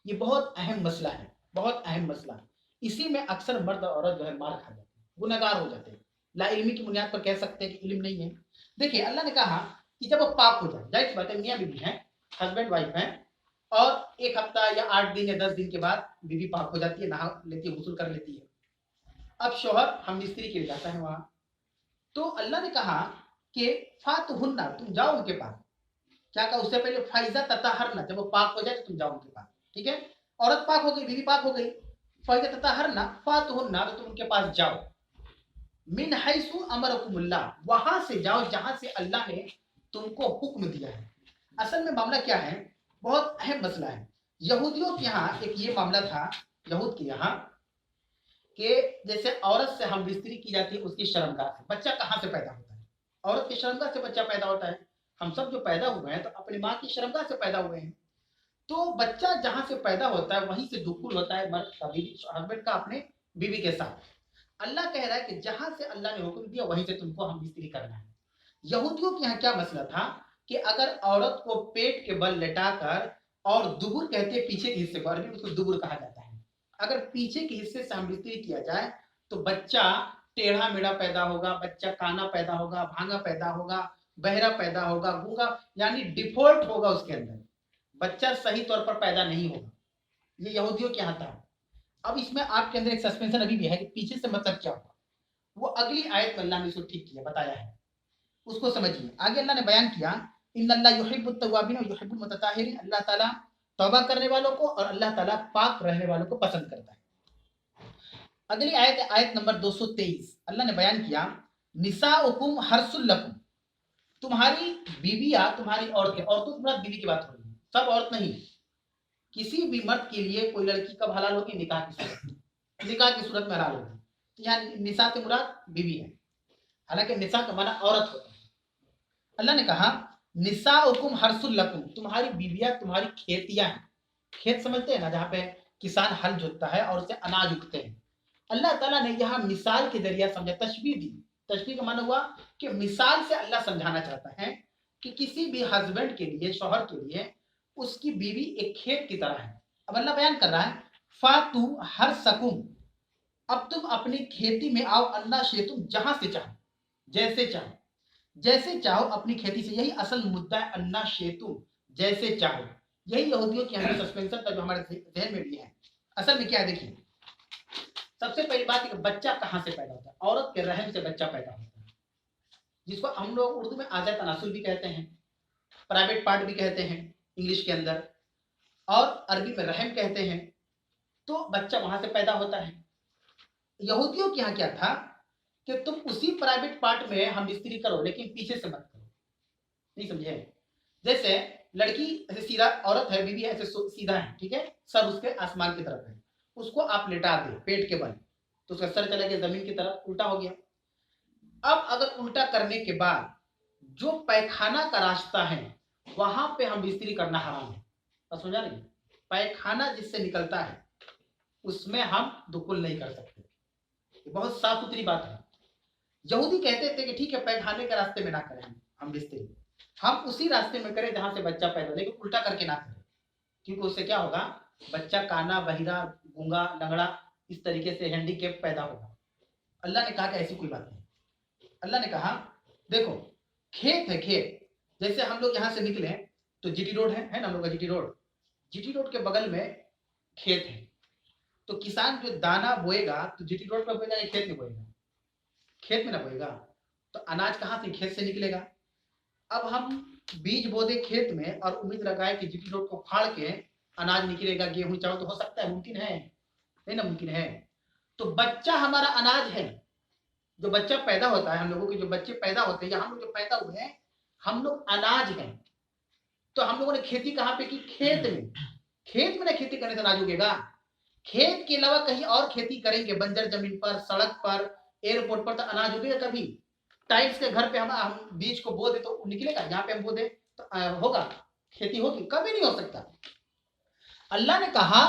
ये बहुत अहम मसला है, बहुत अहम मसला है। इसी में अक्सर मर्द और औरत जो है मार खा जाते हैं, गुनहगार हो जाते हैं, ला इल्मी की बुनियाद पर कह सकते हैं कि इल्म नहीं है। देखिए अल्लाह ने कहा कि जब वो पाक हो जाए, जाहिर सी बात है मियाँ बीवी हैं, हस्बैंड वाइफ हैं, और एक हफ्ता या 8 दिन या 10 दिन के बाद बीवी पाक हो जाती है, नहा लेती है, गुस्ल कर लेती है। अब शोहर हम स्त्री के लिए जाता है वहां, तो अल्लाह ने कहा कि फातहुन्ना, तुम जाओ उनके पास। क्या कहा उससे पहले, फाइजा तताहरना, जब वो पाक हो जाए तो तुम जाओ उनके पास। ठीक है, औरत पाक हो गई, बीवी पाक हो गई, फाइजा तताहरना फातहुन्ना, तो तुम उनके पास जाओ। मिन हैसु अमरकुमुल्लाह, वहां से जाओ जहां से अल्लाह ने तुमको हुक्म दिया है। असल में मामला क्या है, बहुत अहम मसला है। यहूदियों के यहाँ एक ये मामला था, यहूद के यहाँ, कि जैसे औरत से हम बिस्तरी की जाती है उसकी शर्मगाह से, बच्चा कहाँ से पैदा होता है? औरत की शर्मगाह से बच्चा पैदा होता है। हम सब जो पैदा हुए हैं तो अपनी माँ की शर्मगाह से पैदा हुए हैं। तो बच्चा जहां से पैदा होता है वहीं से दुखुल होता है मर्द का, बीवी हस्बैंड का अपने बीवी के साथ। अल्लाह कह रहा है कि जहां से अल्लाह ने हुक्म दिया वहीं से तुमको हम बिस्तरी करना है। यहूदियों के यहाँ क्या मसला था कि अगर औरत को पेट के बल लेटाकर, और दुबुर कहते हैं पीछे के हिस्से को, अरबी में उसको दुबुर कहा जाता है, अगर पीछे के हिस्से से हम बिस्तरी किया जाए तो बच्चा टेढ़ा मेढ़ा पैदा होगा, बच्चा काना पैदा होगा, भांगा पैदा होगा, बहरा पैदा होगा, गूंगा, यानी डिफॉल्ट होगा उसके अंदर, बच्चा सही तौर पर पैदा नहीं होगा। ये यहूदियों के यहाँ था। अब इसमें आपके अंदर एक सस्पेंशन अभी भी है कि पीछे से मतलब क्या होगा, वो अगली आयत में अल्लाह ने इसको ठीक किया, बताया है, उसको समझिए। आगे अल्लाह ने बयान किया इन्नल्लाह युहिब्बुत तव्वाबीन व युहिब्बुल मुतताहिरीन, अल्लाह ताला तौबा करने वालों को और अल्लाह ताला पाक रहने वालों को पसंद करता है। अगली आयत, आयत नंबर 223, अल्लाह ने बयान किया निसाउकुम हर्सुल लकुम, तुम्हारी बीवियां, तुम्हारी औरतें, औरतों की मुराद बीवी की बात हो रही है, सब औरत नहीं। किसी भी मर्द के लिए कोई लड़की कब हलाल होगी? निकाह की सूरत, निकाह की सूरत में हलाल होगी। तो यहाँ निसा से मुराद बीवी है, हालांकि निसा का माना औरत होता है। अल्लाह ने कहा निसाउकुम हर्सुल लकुम, तुम्हारी बीवियां तुम्हारी खेतियां हैं। खेत समझते हैं ना, जहाँ पे किसान हल जोतता है और उससे अनाज उगते हैं। अल्लाह ताला ने यहाँ मिसाल के जरिए समझा, तशबीह दी। तशबीह का माना हुआ कि मिसाल से अल्लाह समझाना चाहता है कि किसी भी हस्बैंड के लिए, शौहर के लिए, उसकी बीवी एक खेत की तरह है। अब अल्लाह बयान कर रहा है फातू हर सकुम, अब तुम अपनी खेती में आओ, अन्ना शेतुम, जहां से चाहो, जैसे चाहो, जैसे चाहो अपनी खेती से। यही असल मुद्दा है, अन्ना शेतुम, जैसे चाहो। यही यहूदियों की हमें सस्पेंशन था जो हमारे जहन में भी है। असल में क्या है, देखिए सबसे पहली बात है कि बच्चा कहाँ से पैदा होता है? औरत के रहम से बच्चा पैदा होता है, जिसको हम लोग उर्दू में आज़ा तनासुल भी कहते हैं, प्राइवेट पार्ट भी कहते हैं इंग्लिश के अंदर, और अरबी में रहम कहते हैं। तो बच्चा वहां से पैदा होता है। यहूदियों के यहाँ क्या था कि तुम उसी प्राइवेट पार्ट में हम स्त्री करो, लेकिन पीछे से मत करो। नहीं समझे? जैसे लड़की ऐसे सीधा, औरत है, बीवी है, ऐसे सीधा है, ठीक है, सर उसके आसमान की तरफ है, उसको आप लिटा दे पेट के बल, तो उसका सर चला गया जमीन की तरफ, उल्टा हो गया। अब अगर उल्टा करने के बाद जो पैखाना का रास्ता है वहां पे हम बिस्तरी करना हराम है। और समझा नहीं, पैखाना जिससे निकलता है उसमें हम दुखुल नहीं कर सकते। ये बहुत साफ सुथरी बात है। यहूदी कहते थे कि ठीक है, पैखाने के रास्ते में ना करें हम बिस्तरी, हम उसी रास्ते में करें जहां से बच्चा पैदा हो, लेकिन उल्टा करके ना करें, क्योंकि उससे क्या होगा, बच्चा काना, बहिरा, गूंगा, लंगड़ा, इस तरीके से हैंडीकेप पैदा होगा। अल्लाह ने कहा कि ऐसी कोई बात नहीं। अल्लाह ने कहा देखो खेत है, खेत, जैसे हम लोग यहाँ से निकले तो जीटी रोड है ना, हम लोग का जीटी रोड, जीटी रोड के बगल में खेत है। तो किसान जो दाना बोएगा तो जीटी रोड पर बोएगा या खेत में बोएगा? खेत में ना बोएगा, तो अनाज कहाँ से? खेत से निकलेगा। अब हम बीज बो दे खेत में और उम्मीद लगाए कि जीटी रोड को फाड़ के अनाज निकलेगा, गेहूं चावल, तो हो सकता है? मुमकिन है? नहीं ना मुमकिन है। तो बच्चा हमारा अनाज है, जो बच्चा पैदा होता है, हम लोगों के जो बच्चे पैदा होते हैं या हम लोग जो पैदा हुए हैं, हम लोग अनाज हैं। तो हम लोगों ने खेती कहाँ पे की? खेत में। खेत में ना खेती करने से अनाज उगेगा? खेत के अलावा कहीं और खेती करेंगे, बंजर जमीन पर, सड़क पर, एयरपोर्ट पर, तो अनाज उगेगा कभी? टाइल्स के घर पे हम बीज को बो दे तो निकलेगा? यहाँ पे हम बो दे तो होगा? खेती होगी? कभी नहीं हो सकता। अल्लाह ने कहा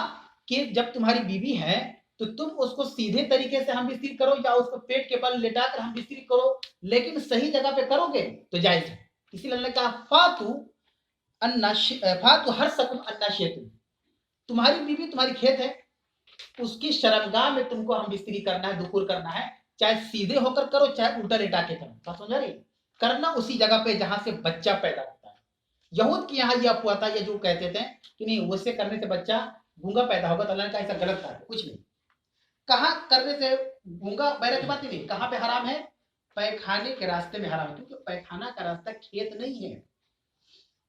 कि जब तुम्हारी बीवी है तो तुम उसको सीधे तरीके से हम बिस्तर करो या उसको पेट के बल लेटाकर हम बिस्तर करो, लेकिन सही जगह पे करोगे तो जायज है। इसीलिए अल्लाह ने कहा फातु हर सकम अन्ना शेतुम, तुम्हारी बीवी तुम्हारी खेत है, उसकी शर्मगाह में तुमको हम बिस्तरी करना है, दुकुर करना है, चाहे सीधे होकर करो चाहे उल्टा लेटा के करो। बात समझ रही? करना उसी जगह पे जहां से बच्चा पैदा होता है। यहूद के यहाँ यह अफवाह था, ये जो कहते थे कि नहीं वैसे करने से बच्चा गूंगा पैदा होगा, तो अल्लाह ने कहा ऐसा गलत था, कुछ नहीं। कहाँ करने से गूंगा बहरा की बात ही नहीं, कहाँ पे हराम है? पैखाने के रास्ते में हराम है, क्योंकि पैखाना का रास्ता खेत नहीं है।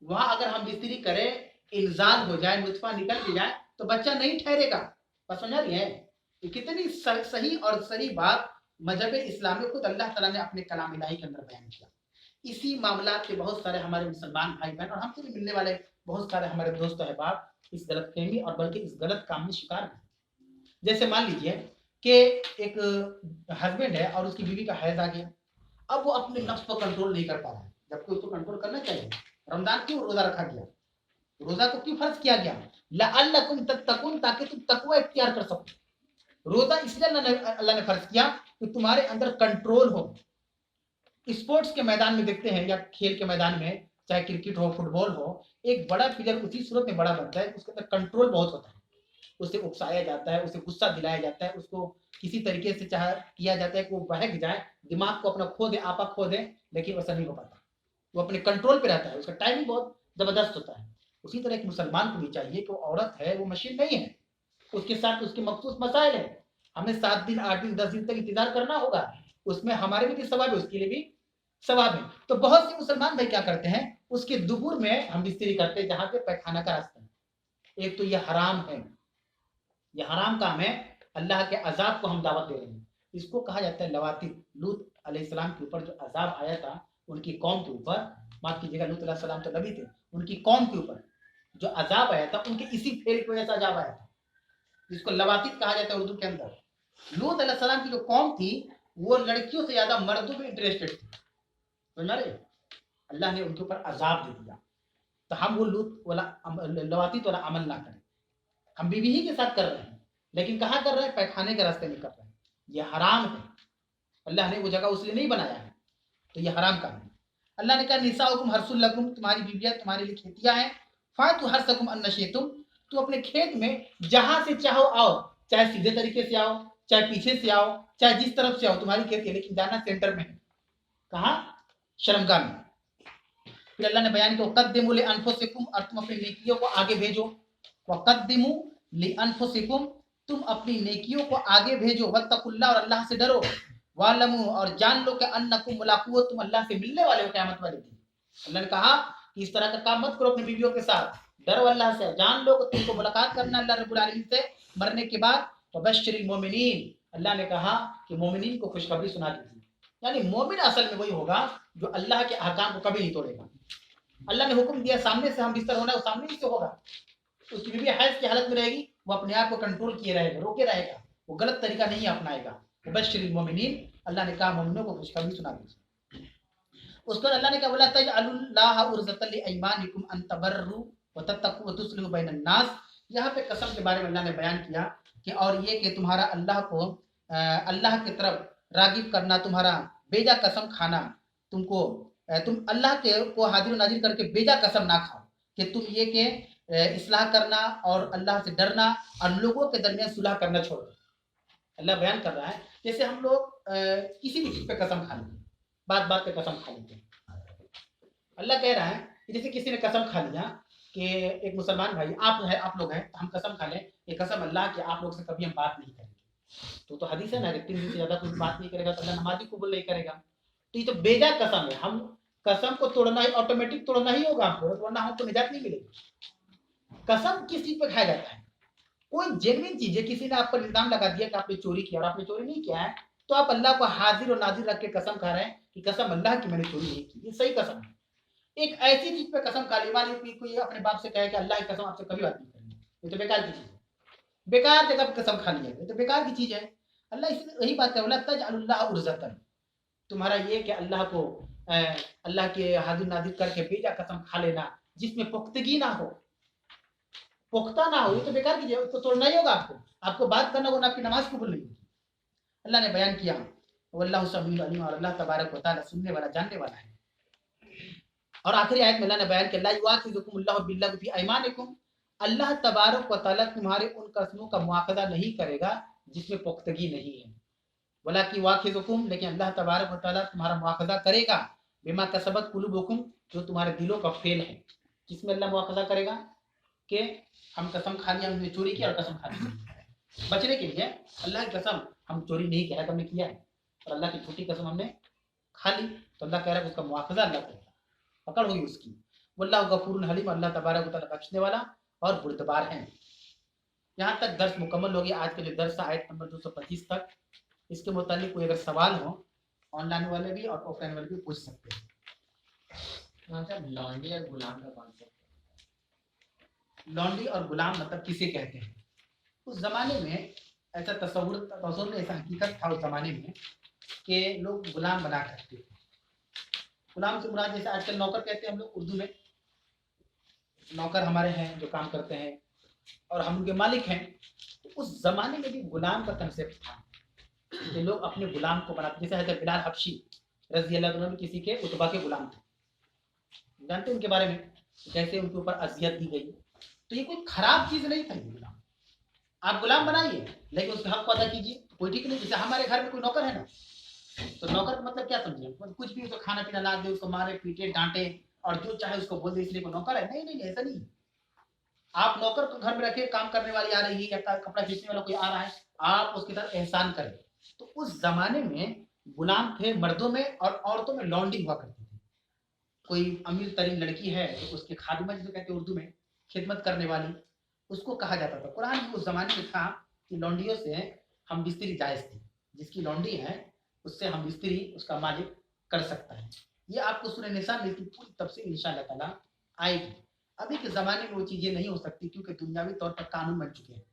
वहां अगर हम बिस्तरी करें, इल्जाम हो जाए, नुतफा निकल भी जाए तो बच्चा नहीं ठहरेगा। बात समझ रही है? ये कितनी सही और सही बात मजहब इस्लाम में खुद अल्लाह ताला ने अपने कलाम इलाही के अंदर बयान किया। इसी मामला के बहुत सारे हमारे मुसलमान भाई बहन और हमसे भी मिलने वाले बहुत सारे हमारे दोस्त अहबाब इस गलत फहमी और बल्कि इस गलत काम में शिकार हैं। जैसे मान लीजिए कि एक हस्बैंड है और उसकी बीवी का हैज आ गया, अब वो अपने नफ्स को कंट्रोल नहीं कर पा रहा है, जबकि उसको कंट्रोल करना चाहिए। रमजान क्यों रोजा रखा गया? रोजा को क्यों फर्ज किया गया? लअल्लकुम तत्तकुन, ताकि तुम तकवा इख्तियार कर सको। रोजा इसलिए अल्लाह ने फर्ज किया कि तुम्हारे अंदर कंट्रोल हो। स्पोर्ट्स के मैदान में देखते हैं या खेल के मैदान में, चाहे क्रिकेट हो, फुटबॉल हो, एक बड़ा प्लेयर उसी सूरत में बड़ा बनता है, उसके अंदर कंट्रोल बहुत होता है। उसे उकसाया जाता है, उसे गुस्सा दिलाया जाता है, उसको किसी तरीके से चाहे किया जाता है कि वो बहक जाए, दिमाग को अपना खो दे, आपा खो दे, लेकिन वैसा नहीं हो पाता। वो अपने कंट्रोल पे रहता है, उसका टाइमिंग बहुत जबरदस्त होता है। उसी तरह एक मुसलमान को भी चाहिए कि वो औरत है, वो मशीन नहीं है, उसके साथ उसके मखसूस मसाइल है। हमें 7 दिन 8 दिन 10 दिन तक इंतजार करना होगा, उसमें हमारे भी सवाब है, उसके लिए भी सवाब है। तो बहुत से मुसलमान भाई क्या करते हैं, उसके दुबुर में हम बिस्तरी करते हैं जहां पे पैखाना का रास्ता है। एक तो ये हराम है, ये हराम काम है, अल्लाह के अजाब को हम दावत दे रहे हैं। इसको कहा जाता है लवाती। लूत अलैहिस्सलाम के ऊपर जो अजाब आया था उनकी कौम के ऊपर, माफ कीजिएगा लूत अलैहिस्सलाम तो नबी थे, उनकी कौम के ऊपर जो अजाब आया था, उनके इसी फेल की वजह से अजाब आया था, जिसको लवातित कहा जाता है उर्दू के अंदर। लूत अलैहिस्सलाम की जो कौम थी वो लड़कियों से ज्यादा मर्दों में इंटरेस्टेड थी, समझ रहे? अल्लाह ने उनके ऊपर अजाब दे दिया। तो हम वो लूत वाला लवातित वाला अमल ना करें। हम बीवी ही के साथ कर रहे हैं, लेकिन कहाँ कर रहे हैं? पैखाने के रास्ते में कर रहे हैं। ये हराम है, अल्लाह ने वो जगह उसलिए नहीं बनाया है, तो ये हराम काम है। अल्लाह ने कहा निसाउकुम हर्सुल लकुम, तुम्हारी बीवियां तुम्हारे लिए खेतियां हैं। फातु हर्सकुम अन्नशेतुम, तो अपने खेत में जहां से चाहो आओ, चाहे सीधे तरीके से आओ, चाहे पीछे से आओ, चाहे जिस तरफ से आओ, तुम्हारी खेती है, लेकिन जाना सेंटर में है। कहाँ? शर्मगाह में। फिर अल्लाह ने बयान किया वक़द्दिमू लिअनफुसिकुम, और तुम अपनी नेकियों को आगे भेजो। वक़द्दिमू लिअनफुसिकुम, तुम अपनी नेकियों को आगे भेजो। वत्तकुल्लाह, और अल्लाह से डरो। वालमू, और जान लो कि अन्नकुम मुलाक़ू, तुम अल्लाह से मिलने वाले हो क़यामत वाले दिन। अल्लाह ने कहा कि इस तरह का काम मत करो अपनी बीवियों के साथ, डरो अल्लाह से, जान लो कि तुमको मुलाकात करना अल्लाह रब्बुल आलमीन से मरने के बाद। वबश्शिरिल मोमिनीन, अल्लाह ने कहा कि मोमिनीन को खुशखबरी सुना दीजिए। यानी मोमिन असल में वही होगा जो अल्लाह के अहकाम को कभी नहीं तोड़ेगा। अल्लाह ने हुक्म दिया सामने से हम बिस्तर होना है, वो सामने ही से होगा। उसकी बीवी हैज की हालत में रहेगी, वो अपने आप को कंट्रोल किए रहेगा, रोके रहेगा, वो गलत तरीका नहीं अपनाएगा। वबश्शिरिल मोमिनीन, अल्लाह ने कहा मोमिनों को खुशखबरी सुना दीजिए। उसको अल्लाह ने कहा वला तजअलुल्लाह उर्ज़तन लिअयमानिकुम अन तबर्रु व तत्तकू व तुस्लिहू बैनन नास। यहाँ पे कसम के बारे में अल्लाह ने बयान किया कि और ये कि तुम्हारा अल्लाह को अल्लाह की तरफ रागिब करना, तुम्हारा बेजा कसम खाना, तुमको तुम अल्लाह के को हाजिर नाजिर करके बेजा कसम ना खाओ, कि तुम ये कि इस्लाह करना और अल्लाह से डरना और लोगों के दरमियान सुलह करना छोड़ दो। अल्लाह बयान कर रहा है जैसे हम लोग किसी भी चीज पे कसम खा लेते हैं, बात बात पे कसम खा लेते हैं। अल्लाह कह रहा है कि जैसे किसी ने कसम खा लिया कि एक मुसलमान भाई आप लोग हैं, हम कसम खा लें, ये कसम अल्लाह की आप लोग से कभी हम बात नहीं करेंगे, तो हदीस है ना, 3 दिन से ज्यादा कोई बात नहीं करेगा तो अल्लाह नमाजी कबूल नहीं करेगा। तो ये तो बेजा कसम है, हम कसम को तोड़ना ही ऑटोमेटिक तोड़ना ही होगा हमको, वरना हमको निजात नहीं मिलेगी। कसम किस चीज पे खाया जाता है? कोई जेन्युइन चीज है, किसी ने आप पर इल्जाम लगा दिया कि आपने चोरी किया और आपने चोरी नहीं किया है, तो आप अल्लाह को हाजिर और नाजिर रख के कसम खा रहे हैं कि कसम अल्लाह की मैंने चोरी नहीं की, ये सही कसम है। एक ऐसी चीज पे कसम खा ली, मान ली कोई अपने बाप से कहे कि अल्लाह की कसम आपसे कभी बात नहीं करेंगे, ये तो बेकार की चीज है। बेकार जगह पे कसम खा लिया, ये तो बेकार की चीज है। अल्लाह इसलिए वही बात है, बोला तजअलुल्लाह उर्ज़तन, तुम्हारा ये कि अल्लाह को अल्लाह के हाजिर नाजिर करके बेजा कसम खा लेना जिसमें पुख्तगी ना हो, पुख्ता ना हो, ये तो बेकार की चीज है, उसको तोड़ना ही होगा आपको, आपको बात करना होगा, आपकी नमाज कबूल नहीं होगी। अल्लाह ने बयान किया वल्लाहु समीउन अलीम, और अल्लाह तबारक व तआला सुनने वाला जानने वाला है। और आखिरी आयत में अल्लाह ने बयान किया ला युआखिजुकुमुल्लाहु बिल्लग़ि फी अयमानिकुम, अल्लाह तबारक व तआला तुम्हारे उन कसमों का मुआखजा नहीं करेगा जिसमें पुख्तगी नहीं है, वलाकि वाखिजुकुम, लेकिन अल्लाह तबारक व तआला तुम्हारा मुआखजा करेगा बिमा कसबत कुलुबुकुम, जो तुम्हारे दिलों का फेल है। किसमें अल्लाह मुआखजा करेगा कि हम कसम खा लिया, हमने चोरी किया और कसम खा ली, बचने के लिए अल्लाह की कसम हम चोरी नहीं किया है, हमने किया है, और अल्लाह की झूठी कसम हमने खा ली, तो अल्लाह कह रहा है उसका मुआखजा अल्लाह करेगा, पकड़ होगी उसकी। वल्लाहु गफूरुन हलीम, अल्लाह तबारक व तआला बख्शने वाला और बुर्दबार है। यहाँ तक दर्स मुकम्मल हो गया। आज का जो दर्स है आयत नंबर 225 तक, इसके मुतालिक कोई अगर सवाल हो, ऑनलाइन वाले भी और ऑफलाइन वाले भी पूछ सकते हैं। मतलब लौंडी और गुलाम का कॉन्सेप्ट, लौंडी और गुलाम मतलब किसे कहते हैं? उस जमाने में ऐसा तस्वुर ऐसा हकीकत था उस जमाने में कि लोग गुलाम बना करते थे। गुलाम से मुराद जैसे आजकल नौकर कहते हैं हम लोग उर्दू में, नौकर हमारे हैं जो काम करते हैं और हम उनके मालिक हैं। तो उस जमाने में भी गुलाम का कंसेप्ट था कि लोग अपने गुलाम को बनाते, जैसे हज़रत बिलाल हबशी रज़ी अल्लाह अन्हु किसी के उतबा के गुलाम थे, जानते हैं उनके बारे में कैसे उनके ऊपर अजियत दी गई। तो ये कोई खराब चीज नहीं था ये गुलाम, आप गुलाम बनाइए लेकिन उसके हक को अदा कीजिए, तो कोई ठीक नहीं। जैसे हमारे घर में कोई नौकर है ना, तो नौकर का मतलब क्या समझे, कुछ भी उसको खाना पीना ला दे, उसको मारे पीटे डांटे और जो चाहे उसको बोल दे इसलिए कोई नौकर है? नहीं नहीं, ऐसा नहीं। आप नौकर को घर में रखे, काम करने वाली आ रही है या कपड़ा खींचने वाला कोई आ रहा है, आप उसके साथ एहसान करें। तो उस जमाने में गुलाम थे मर्दों में, और औरतों में लौंडी हुआ करती थी। कोई अमीर तरीन लड़की है तो उसके खादिमा जिसे कहते हैं उर्दू में, खिदमत करने वाली, उसको कहा जाता था। कुरान भी उस जमाने में था कि लौंडियों से हम बिस्तरी जायज थी, जिसकी लौंडी है उससे हम बिस्तरी उसका मालिक कर सकता है। ये आपको सूरह निसा में इसकी पूरी तफसील इंशाअल्लाह ताला आएगी। अभी के ज़माने में वो चीज़ें नहीं हो सकती क्योंकि दुनियावी तौर पर कानून बन चुके हैं।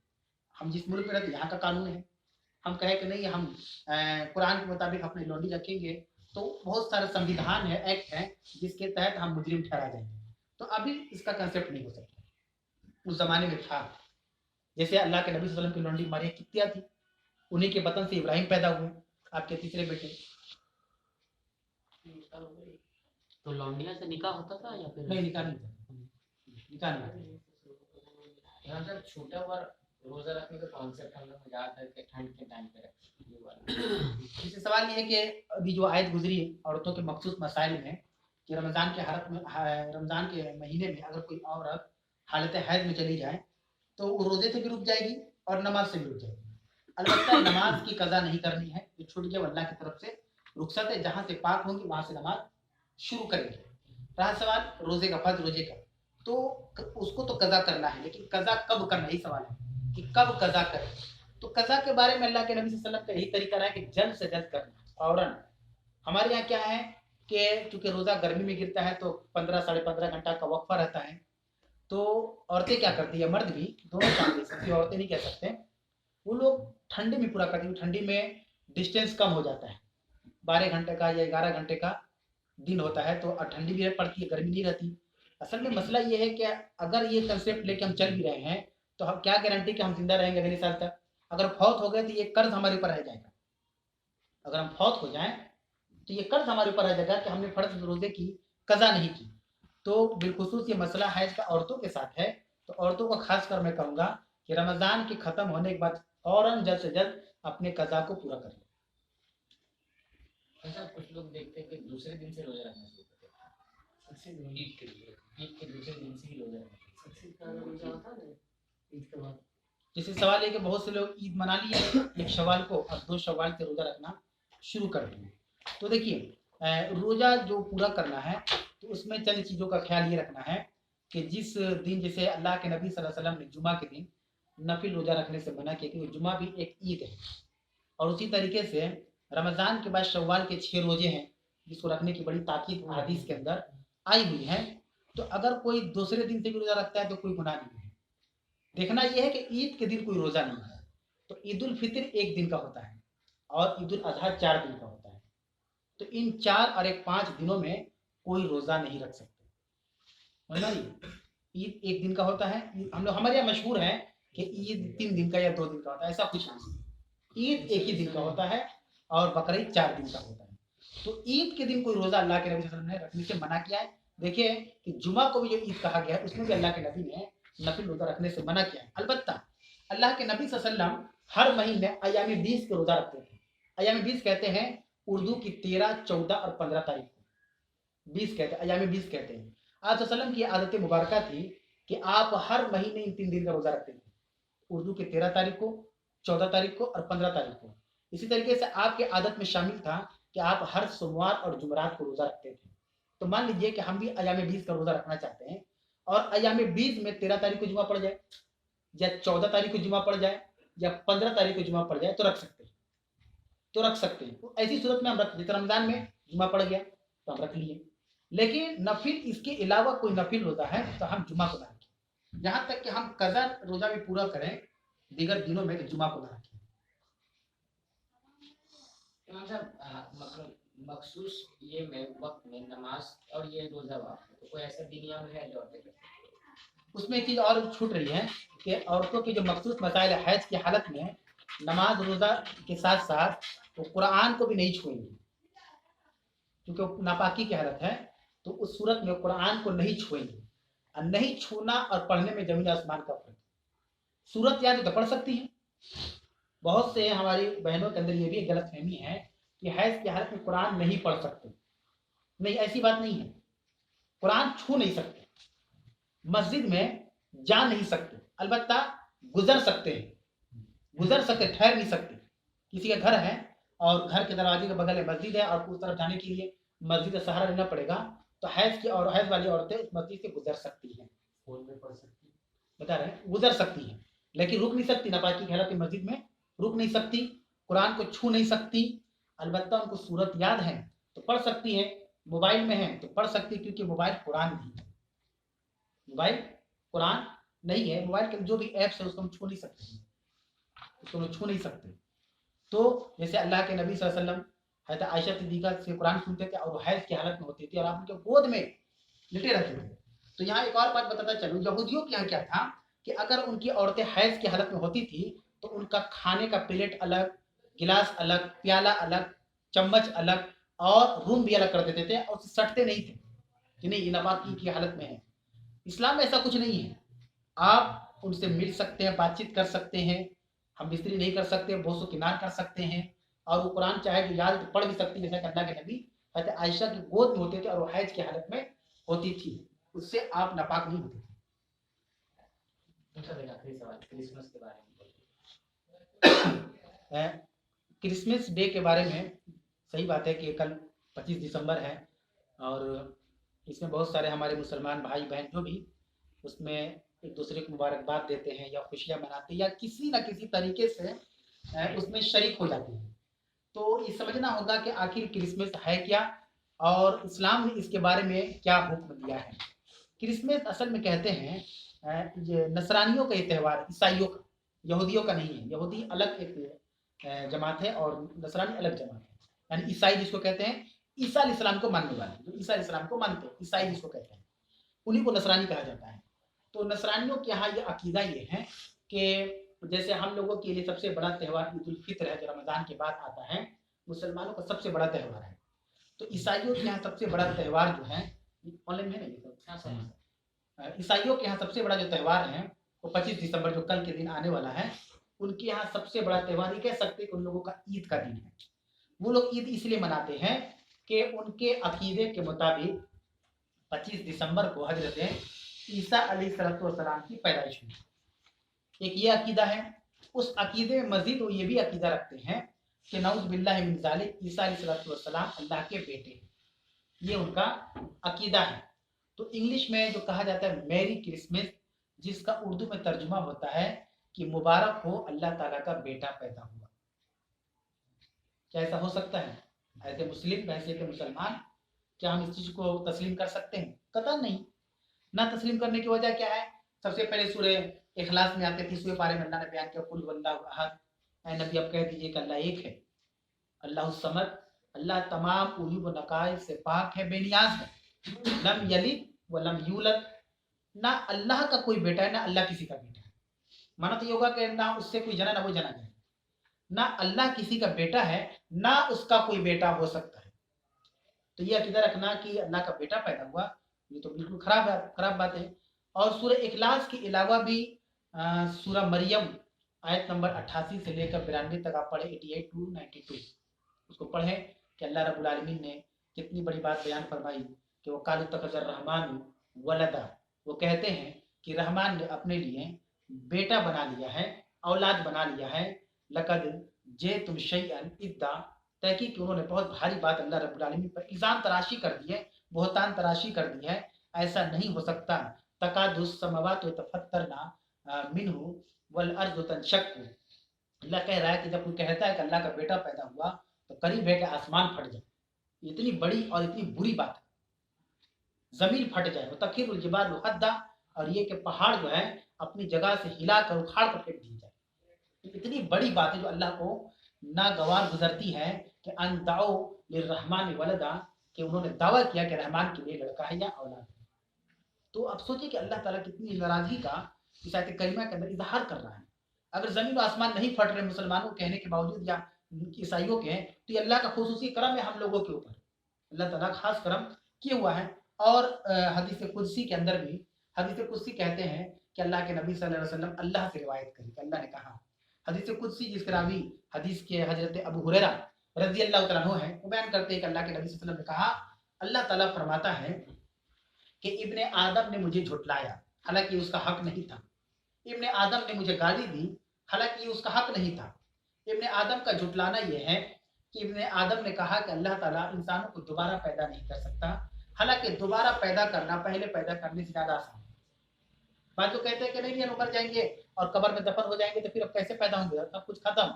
हम जिस मुल्क में रहते हैं यहाँ का कानून है, हम कहें कि नहीं हम कुरान के मुताबिक अपनी लौंडी रखेंगे तो बहुत सारे संविधान है, एक्ट है जिसके तहत हम मुजरिम ठहरा जाएंगे। तो अभी इसका कंसेप्ट नहीं हो सकता, उस जमाने में था। जैसे अल्लाह के नबी सल्लल्लाहु अलैहि वसल्लम की लौंडी मारिया कित्तिया थी, उन्हीं के बतन से इब्राहिम पैदा हुए, आपके तीसरे बेटे। तो लौंडिया से निकाह होता था या फिर नहीं, निकाह नहीं था, निकाह नहीं। यहाँ जब छोटा हुआ रोजा रखने का कॉन्सेप्ट हम लोग ज्यादातर के ठंड के टाइम पे रखते। इससे सवाल ये है कि अभी जो आयत गुजरी औरतों के मखसूस मसाइल में कि रमज़ान के हालत में, रमज़ान के महीने में अगर कोई औरत हालत हैज में चली जाए तो वो रोजे से भी रुक जाएगी और नमाज से भी रुक जाएगी। अलबत्ता नमाज की कज़ा नहीं करनी है, जो छूट गया अल्लाह की तरफ से रुखसत है, जहाँ से पाक होंगी वहाँ से नमाज शुरू करेंगे। रहा सवाल रोजे का, फर्ज रोजे का, तो उसको तो कज़ा करना है, लेकिन कज़ा कब करना, यही सवाल है कि कब कज़ा करें। तो कज़ा के बारे में अल्लाह के नबी सल्लल्लाहु अलैहि वसल्लम का यही तरीका रहा है कि जल्द से जल्द करना। फौरन। हमारे यहाँ क्या है कि चूंकि रोज़ा गर्मी में गिरता है तो 15 साढ़े 15 घंटा का वक्फा रहता है, तो औरतें क्या करती है, मर्द भी, दोनों काम दे सकती है, औरतें नहीं कह सकते, वो लोग ठंडी में पूरा करती है। ठंडी में डिस्टेंस कम हो जाता है, 12 घंटे का या 11 घंटे का दिन होता है, तो ठंडी भी पड़ती है, गर्मी नहीं रहती। असल में मसला ये है कि अगर ये कंसेप्ट लेके हम चल भी रहे हैं तो हम क्या गारंटी कि हम जिंदा रहेंगे अगले साल तक। अगर फौत हो गए तो ये कर्ज हमारे ऊपर रह जाएगा। अगर हम फौत हो जाएं तो ये कर्ज हमारे ऊपर रह जाएगा कि हमने फर्ज रोजे की कज़ा नहीं की। तो बिलखुसूस ये मसला हैज का औरतों के साथ है, तो औरतों को खास कर मैं कहूँगा कि रमज़ान के ख़त्म होने के बाद फौरन जल्द से जल्द अपने कज़ा को पूरा कर लें। ऐसा कुछ लोग देखते हैं कि दूसरे दिन से रोजा रखना शुरू करते हैं, ईद के दूसरे दिन से ही रोजा रखना। जैसे सवाल है कि बहुत से लोग ईद मना लिए एक शवाल को और 2 शवाल से रोजा रखना शुरू कर देंगे। तो देखिए रोजा जो पूरा करना है तो उसमें चंद चीज़ों का ख्याल ये रखना है कि जिस दिन, जैसे अल्लाह के नबी सल्लल्लाहु अलैहि वसल्लम ने जुमा के दिन नफिल रोजा रखने से मना किया क्योंकि जुमा भी एक ईद है। और उसी तरीके से रमज़ान के बाद शव्वाल के 6 रोजे हैं जिसको रखने की बड़ी ताकीद हदीस के अंदर आई हुई है। तो अगर कोई दूसरे दिन से भी रोजा रखता है तो कोई गुनाह नहीं है। देखना यह है कि ईद के दिन कोई रोजा नहीं है। तो ईद उल फित्र एक दिन का होता है और ईद उल अजहा 4 दिन का होता है। तो इन 4 और एक 5 दिनों में कोई रोजा नहीं रख सकते। समझ रही? ईद एक दिन का होता है। हम लोग हमारे यहाँ मशहूर है कि ईद 3 दिन का या 2 दिन का होता है, ऐसा कुछ नहीं। ईद एक ही दिन का होता है और बकरीद 4 दिन का होता है। तो ईद के दिन कोई रोजा अल्लाह के नबी सल्लल्लाहु अलैहि वसल्लम ने रखने से मना किया है। देखिए कि जुमा को भी जो ईद कहा गया है उसमें भी अल्लाह के नबी ने नफिल रोजा रखने से मना किया है। अलबत्ता अल्लाह के नबी सल्लल्लाहु अलैहि वसल्लम हर महीने अयामी 20 के रोजा रखते थे। अयामी 20 कहते हैं उर्दू की 13, 14 और 15 तारीख को 20 कहते हैं, अयामी 20 कहते हैं। आप वसल्लम की आदत मुबारक थी कि आप हर महीने इन 3 दिन का रोजा रखते थे, उर्दू के 13 तारीख को, 14 तारीख को और 15 तारीख को। इसी तरीके से आपके आदत में शामिल था कि आप हर सोमवार और जुमरात को रोजा रखते थे। तो मान लीजिए कि हम भी अयामी 20 का रोजा रखना चाहते हैं और अयामी 20 में 13 तारीख को जुमा पड़ जाए या 14 तारीख को जुमा पड़ जाए या 15 तारीख को जुमा पड़ जाए तो रख सकते हैं, तो रख सकते हैं। तो ऐसी सूरत में हम रख, जैसे रमजान में जुमा पड़ गया तो हम रख लिए। लेकिन नफिल इसके अलावा कोई नफिल रोजा है तो हम जुमा को ना रखें। जहां तक कि हम कज़ा रोजा भी पूरा करें दीगर दिनों में तो जुमा को ना रखें। मतलब मखसूस ये में वक्त में नमाज और ये रोजा तो कोई ऐसा दुनिया में है जो औरतें करती हैं? उसमें एक चीज और छूट रही है कि औरतों की जो मखसूस मसाइल है हैज की हालत में नमाज रोजा के साथ साथ वो कुरान को भी नहीं छुएंगे, क्योंकि नापाकी की हालत है। तो उस सूरत में कुरान को नहीं छुएंगे। और नहीं छूना और पढ़ने में जमीन आसमान का फर्क। सूरत याद तो पढ़ सकती है। बहुत से हमारी बहनों के अंदर ये भी गलत फहमी है कि हैज की हालत में कुरान नहीं पढ़ सकते। नहीं, ऐसी बात नहीं है। कुरान छू नहीं सकते, मस्जिद में जा नहीं सकते, अलबत्ता गुजर सकते हैं, गुजर सकते, ठहर नहीं सकते। किसी का घर है और घर के दरवाजे के बगल में मस्जिद है और उस तरफ जाने के लिए मस्जिद का सहारा लेना पड़ेगा, तो हैज की और हैज वाली औरतें उस मस्जिद से गुजर सकती हैं। फोन में पढ़ सकती है, बता रहे हैं, गुजर सकती हैं, लेकिन रुक नहीं सकती। नापाकी की हालत में मस्जिद में रुक नहीं सकती, कुरान को छू नहीं सकती। अलबत्ता उनको सूरत याद है तो पढ़ सकती है, मोबाइल में है तो पढ़ सकती है, क्योंकि मोबाइल कुरान नहीं है। मोबाइल कुरान नहीं है। मोबाइल के जो भी ऐप्स है उसको हम छू नहीं सकते, उसको हम छू नहीं सकते। तो जैसे अल्लाह के नबी सल्लल्लाहु अलैहि वसल्लम हज़रत आयशा सिद्दीक़ा से कुरान सुनते थे और हैज की हालत में होती थी और आप उनके गोद में लेटे रहते थे। तो यहाँ एक और बात बताता चलूँ, यहूदियों के यहाँ क्या था कि अगर उनकी औरतें हैज की हालत में होती थी तो उनका खाने का प्लेट अलग, गिलास अलग, प्याला अलग, चम्मच अलग और रूम भी अलग कर देते थे और सटते नहीं थे कि नहीं ये नापाकी की हालत में है। इस्लाम में ऐसा कुछ नहीं है। आप उनसे मिल सकते हैं, बातचीत कर सकते हैं। हम बिस्तरी नहीं कर सकते, बोसो किनार कर सकते हैं और वो कुरान चाहे तो याद तो पढ़ भी सकती है, जैसा कि अल्लाह के नबी हज़रत आयशा की गोद में होते थे और वो हैज की हालत में होती थी, उससे आप नापाक नहीं होते थे। आखिरी सवाल क्रिसमस के बारे में क्रिसमस डे के बारे में सही बात है कि कल 25 दिसंबर है और इसमें बहुत सारे हमारे मुसलमान भाई बहन जो भी उसमें एक दूसरे को मुबारकबाद देते हैं या खुशियाँ मनाते हैं या किसी न किसी तरीके से उसमें शरीक हो जाते हैं। तो ये समझना होगा कि आखिर क्रिसमस है क्या और इस्लाम ने इसके बारे में क्या हुक्म दिया है। क्रिसमस असल में कहते हैं ये नसरानियों का ये त्यौहार, ईसाइयों का, यहूदियों का नहीं है। यहूदी अलग एक जमात है और नसरानी अलग जमात है। यानी ईसाई जिसको कहते हैं ईसा अलैहिस्सलाम को मानने वाले, जो ईसा अलैहिस्सलाम को मानते हैं, ईसाई जिसको कहते हैं, उन्हीं को नसरानी कहा जाता है। तो नसरानियों के यहाँ ये अकीदा ये है कि जैसे हम लोगों के लिए सबसे बड़ा त्यौहार ईद उल फित्र है जो रमज़ान के बाद आता है, मुसलमानों का सबसे बड़ा त्यौहार है। तो ईसाइयों के यहाँ सबसे बड़ा त्यौहार जो है, ऑनलाइन है ना, ईसाइयों के यहाँ सबसे बड़ा जो त्यौहार है वो 25 दिसंबर जो कल के दिन आने वाला है, उनके यहाँ सबसे बड़ा त्यौहार ये कह सकते हैं कि उन लोगों का ईद का दिन है। वो लोग ईद इसलिए मनाते हैं कि उनके अकीदे के मुताबिक 25 दिसंबर को हजरत ईसा अलैहिस्सलाम की पैदाइश हुई। एक ये अकीदा है। उस अकीदे में मजीद वो ये भी अकीदा रखते हैं कि नऊज़ बिल्लाहि मिन ज़ालिक ईसा अलैहिस्सलाम अल्लाह के बेटे हैं। ये उनका अकीदा है। तो इंग्लिश में जो कहा जाता है मैरी क्रिसमस, जिसका उर्दू में तर्जुमा होता है कि मुबारक हो अल्लाह ताला का बेटा पैदा हुआ। क्या ऐसा हो सकता है? ऐसे मुस्लिम हैसियत के मुसलमान क्या हम इस चीज को तस्लीम कर सकते हैं? कतई नहीं। ना तस्लीम करने की वजह क्या है? सबसे पहले सूरह इखलास में आते 30वें पारे में अल्लाह ने बयान किया, कुल वल्लाहु अहद, ऐ नबी अब कह दीजिए कि अल्लाह एक है, अल्लाह समद, अल्लाह तमाम उयूब व नकाइस से पाक है, बेनियाज है, लम यलिद व लम यूलद, ना अल्लाह का कोई बेटा है ना अल्लाह किसी का बेटा है। माना तो ये होगा कि ना उससे कोई जना ना वो जना जाए, ना अल्लाह किसी का बेटा है ना उसका कोई बेटा हो सकता है। तो ये अकीदा रखना कि अल्लाह का बेटा पैदा हुआ, ये तो बिल्कुल खराब बात है। और सूरह इखलास के अलावा भी सूरह मरियम आयत नंबर 88 से लेकर 92 तक आप पढ़े, 88 to 92 उसको पढ़े कि अल्लाह रब्बुल आलमीन ने कितनी बड़ी बात बयान फरमाई कि वो कालू तखज़र रहमान वलदा, वो कहते हैं कि रहमान ने अपने लिए बेटा बना लिया है, औलाद बना लिया है। लकद जे तुम शैअन इद्दा, तहकीक उन्होंने बहुत भारी बात अल्लाह रब्बुल आलमीन पर इल्जाम तराशी कर दी है, बोहतान तराशी कर दी है, ऐसा नहीं हो सकता। तकादुस समावात यतफत्तरना मिन्हु वल अर्ज़ु तनशक्कु, अल्लाह कह रहा है कि जब कोई कहता है कि अल्लाह का बेटा पैदा हुआ तो करीब है कि आसमान फट जाए, इतनी बड़ी और इतनी बुरी बात है, जमीन फट जाए। वो तखिरुल जिबालु हद्दा, और ये कि पहाड़ जो है अपनी जगह से हिला कर उखाड़ कर फेंक दी जाए, इतनी बड़ी बात है जो अल्लाह को नागवार गुजरती है कि अनदाओ लिर्रहमान वलदा, कि उन्होंने दावा किया कि रहमान के लिए लड़का है या औलाद है। तो अब सोचिए कि अल्लाह ताला कितनी नाराजगी का इस आयत करीमा के अंदर इजहार कर रहा है। अगर जमीन और आसमान नहीं फट रहे मुसलमानों के कहने के बावजूद या ईसाइयों के, तो ये अल्लाह का खुसूसी करम है हम लोगों के ऊपर, अल्लाह ताला खास करम किए हुआ है। और हदीस कुदसी के अंदर भी, हदीस कुदसी कहते हैं कि अल्लाह के नबी सल्लल्लाहु अलैहि वसल्लम अल्लाह से रिवायत करी कि अल्लाह ने कहा, हदीस कुदसी जिसके रावी हदीस के हजरत अबू हुरैरा रजी अल्लाह तआला अन्हु है, वो बयान करते हैं कि अल्लाह के नबी सल्लल्लाहु अलैहि वसल्लम ने कहा, अल्लाह ताला फरमाता है कि इब्ने आदम ने मुझे झुटलाया, हालांकि उसका हक नहीं था। इब्ने आदम ने मुझे गाली दी, हालांकि उसका हक नहीं था। इब्ने आदम का झुटलाना यह है कि इब्ने आदम ने कहा कि अल्लाह ताला इंसानों को दोबारा पैदा नहीं कर सकता, हालांकि दोबारा पैदा करना पहले पैदा करने से ज्यादा आसान है। बात तो कहते हैं कि नहीं हम मर जाएंगे और कब्र में दफन हो जाएंगे तो फिर अब कैसे पैदा होंगे, सब कुछ खत्म।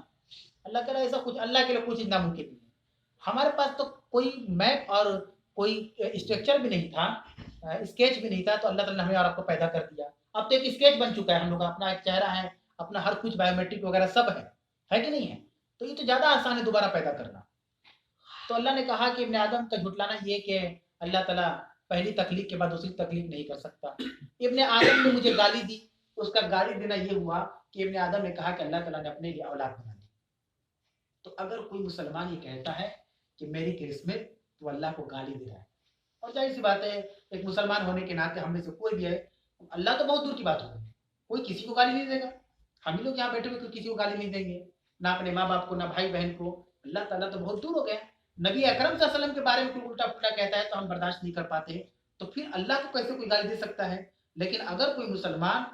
अल्लाह कह रहा है ऐसा कुछ, अल्लाह के लिए कुछ नामुमकिन नहीं है। हमारे पास तो कोई मैप और कोई स्ट्रक्चर भी नहीं था, स्केच भी नहीं था, तो अल्लाह ताला ने हमें और आपको पैदा कर दिया। अब तो एक स्केच बन चुका है, हम लोग का अपना एक चेहरा है, अपना हर कुछ बायोमेट्रिक वगैरह सब है कि नहीं है? तो ये तो ज्यादा आसान है दोबारा पैदा करना। तो अल्लाह ने कहा कि इब्ने आदम का झुटलाना ये कि अल्लाह ताला पहली तकलीफ के बाद दूसरी तकलीफ नहीं कर सकता। इब्ने आदम ने मुझे गाली दी, उसका गाली देना ये हुआ कि इब्ने आदम ने कहा कि अल्लाह ताला ने अपने लिए औलाद बना दी। तो अगर कोई मुसलमान ये कहता है कि मेरी किस्मत, तो अल्लाह को गाली दे रहा है। और जाहिर सी बात है, एक मुसलमान होने के नाते हम में से कोई भी है, अल्लाह तो बहुत दूर की बात हो गई, कोई किसी को गाली नहीं देगा। हम ही लोग यहाँ बैठे हुए किसी को गाली नहीं देंगे, ना अपने माँ बाप को, ना भाई बहन को। अल्लाह ताला तो बहुत दूर हो गया। नबी अकरम सल्लल्लाहु अलैहि वसल्लम के बारे में कोई उल्टा पुल्टा कहता है तो हम बर्दाश्त नहीं कर पाते, तो फिर अल्लाह को कैसे कोई गाली दे सकता है? लेकिन अगर कोई मुसलमान,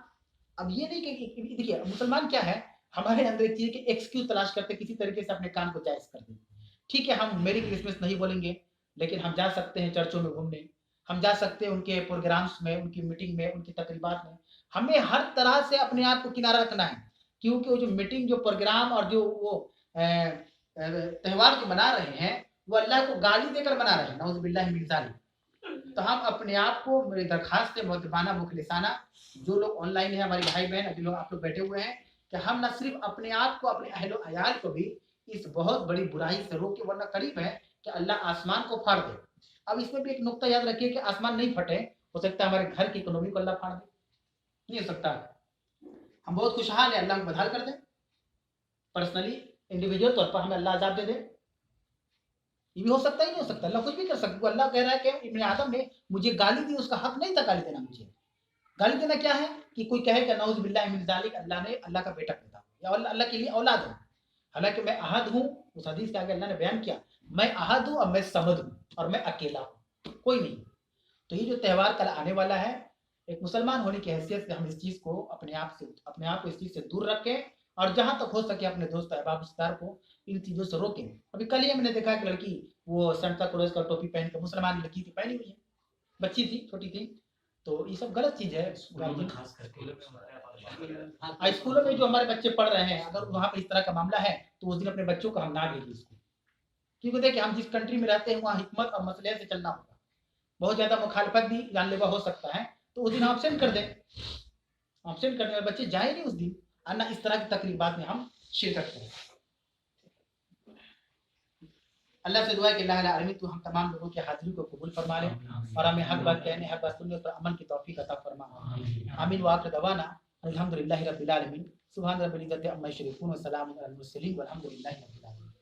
अब ये नहीं कि देखिए मुसलमान क्या है, हमारे अंदर एक चीज कि एक्सक्यूज तलाश करते, किसी तरीके से अपने काम को जायज कर देते। ठीक है, हम मेरी क्रिसमस नहीं बोलेंगे, लेकिन हम जा सकते हैं चर्चों में घूमने, हम जा सकते हैं उनके प्रोग्राम्स में, उनकी मीटिंग में, उनकी तकरीबात में। हमें हर तरह से अपने आप को किनारा रखना है, क्योंकि वो जो मीटिंग, जो प्रोग्राम और जो वो त्यौहार जो मना रहे हैं, वो अल्लाह को गाली देकर मना रहे हैं, नऊज़ुबिल्लाहि मिन ज़ालिक। तो हम अपने आप को, मेरी दरखास्त है मुअद्दबाना मुखलिसाना, जो लोग ऑनलाइन है हमारे भाई बहन, अभी लोग आप लोग बैठे हुए हैं, कि हम न सिर्फ अपने आप को, अपने अहलो अयाल को भी इस बहुत बड़ी बुराई से रोके, वरना करीब है कि अल्लाह आसमान को फाड़ दे। अब इसमें भी एक नुक्ता याद रखिए कि आसमान नहीं फटे, हो सकता है हमारे घर की इकोनॉमी को अल्लाह फाड़ दे, नहीं हो सकता। हम बहुत खुशहाल है, अल्लाह को बदहाल कर दे, पर्सनली इंडिविजुअल तौर पर हमें अल्लाह अजाब दे दे, ये भी हो सकता ही नहीं हो सकता, अल्लाह कुछ भी कर सकता है। अल्लाह कह रहा है कि इब्ने आदम ने मुझे गाली दी, उसका हक नहीं था गाली देना। मुझे गाली देना क्या है कि कोई कहे कि नऊज़ुबिल्लाहि मिन ज़ालिक, अल्लाह ने अल्लाह का बेटा पैदा किया या अल्लाह के लिए औलाद है। हालांकि मैं अहद हूँ, उस हदीस के आगे अल्लाह ने बयान किया, मैं अहद हूँ और मैं समद हूँ और मैं अकेला हूँ, कोई नहीं। तो ये जो त्यौहार कल आने वाला है, एक मुसलमान होने की हैसियत से हम इस चीज़ को अपने आप को इस चीज़ से दूर रखें, और जहाँ तक हो सके अपने दोस्त अहबाब रिश्तेदार को इन चीज़ों से रोकें। अभी कल ही मैंने देखा कि लड़की वो सांता क्लॉज का टोपी पहन कर, मुसलमान लड़की थी, पहनी हुई है, बच्ची थी, छोटी थी। तो ये सब गलत चीज़ है। खास करके स्कूलों में जो हमारे बच्चे पढ़ रहे हैं, अगर वहाँ पर इस तरह का मामला है तो उस दिन अपने बच्चों को हम ना भेजिए स्कूल, क्योंकि देखिए हम जिस कंट्री में रहते हैं वहाँ हिकमत और मसले से चलना होगा। बहुत ज़्यादा मुखालफत भी जानलेवा हो सकता है, तो उस दिन आप सेंड कर दें। एब्सेंट करने वाले बच्चे जाए नहीं उस दिन, अन्ना इस तरह की तकरीबात में हम शिरकत करें। अल्लाह से दुआ है कि अल्लाह आलमीन तू हम तमाम लोगों की हाजिरी को कबूल फरमा ले और हमें हक बात कहने हक बात सुनने पर अमल की तौफीक अता फरमा। आमीन व आखिर दवाना अल्हम्दुलिल्लाहि रब्बिल आलमीन सुभान रब्बिल इज्जति अम्मा यसिफून व सलामुन अलल मुरसलीन वल्हम्दुलिल्लाहि रब्बिल आलमीन।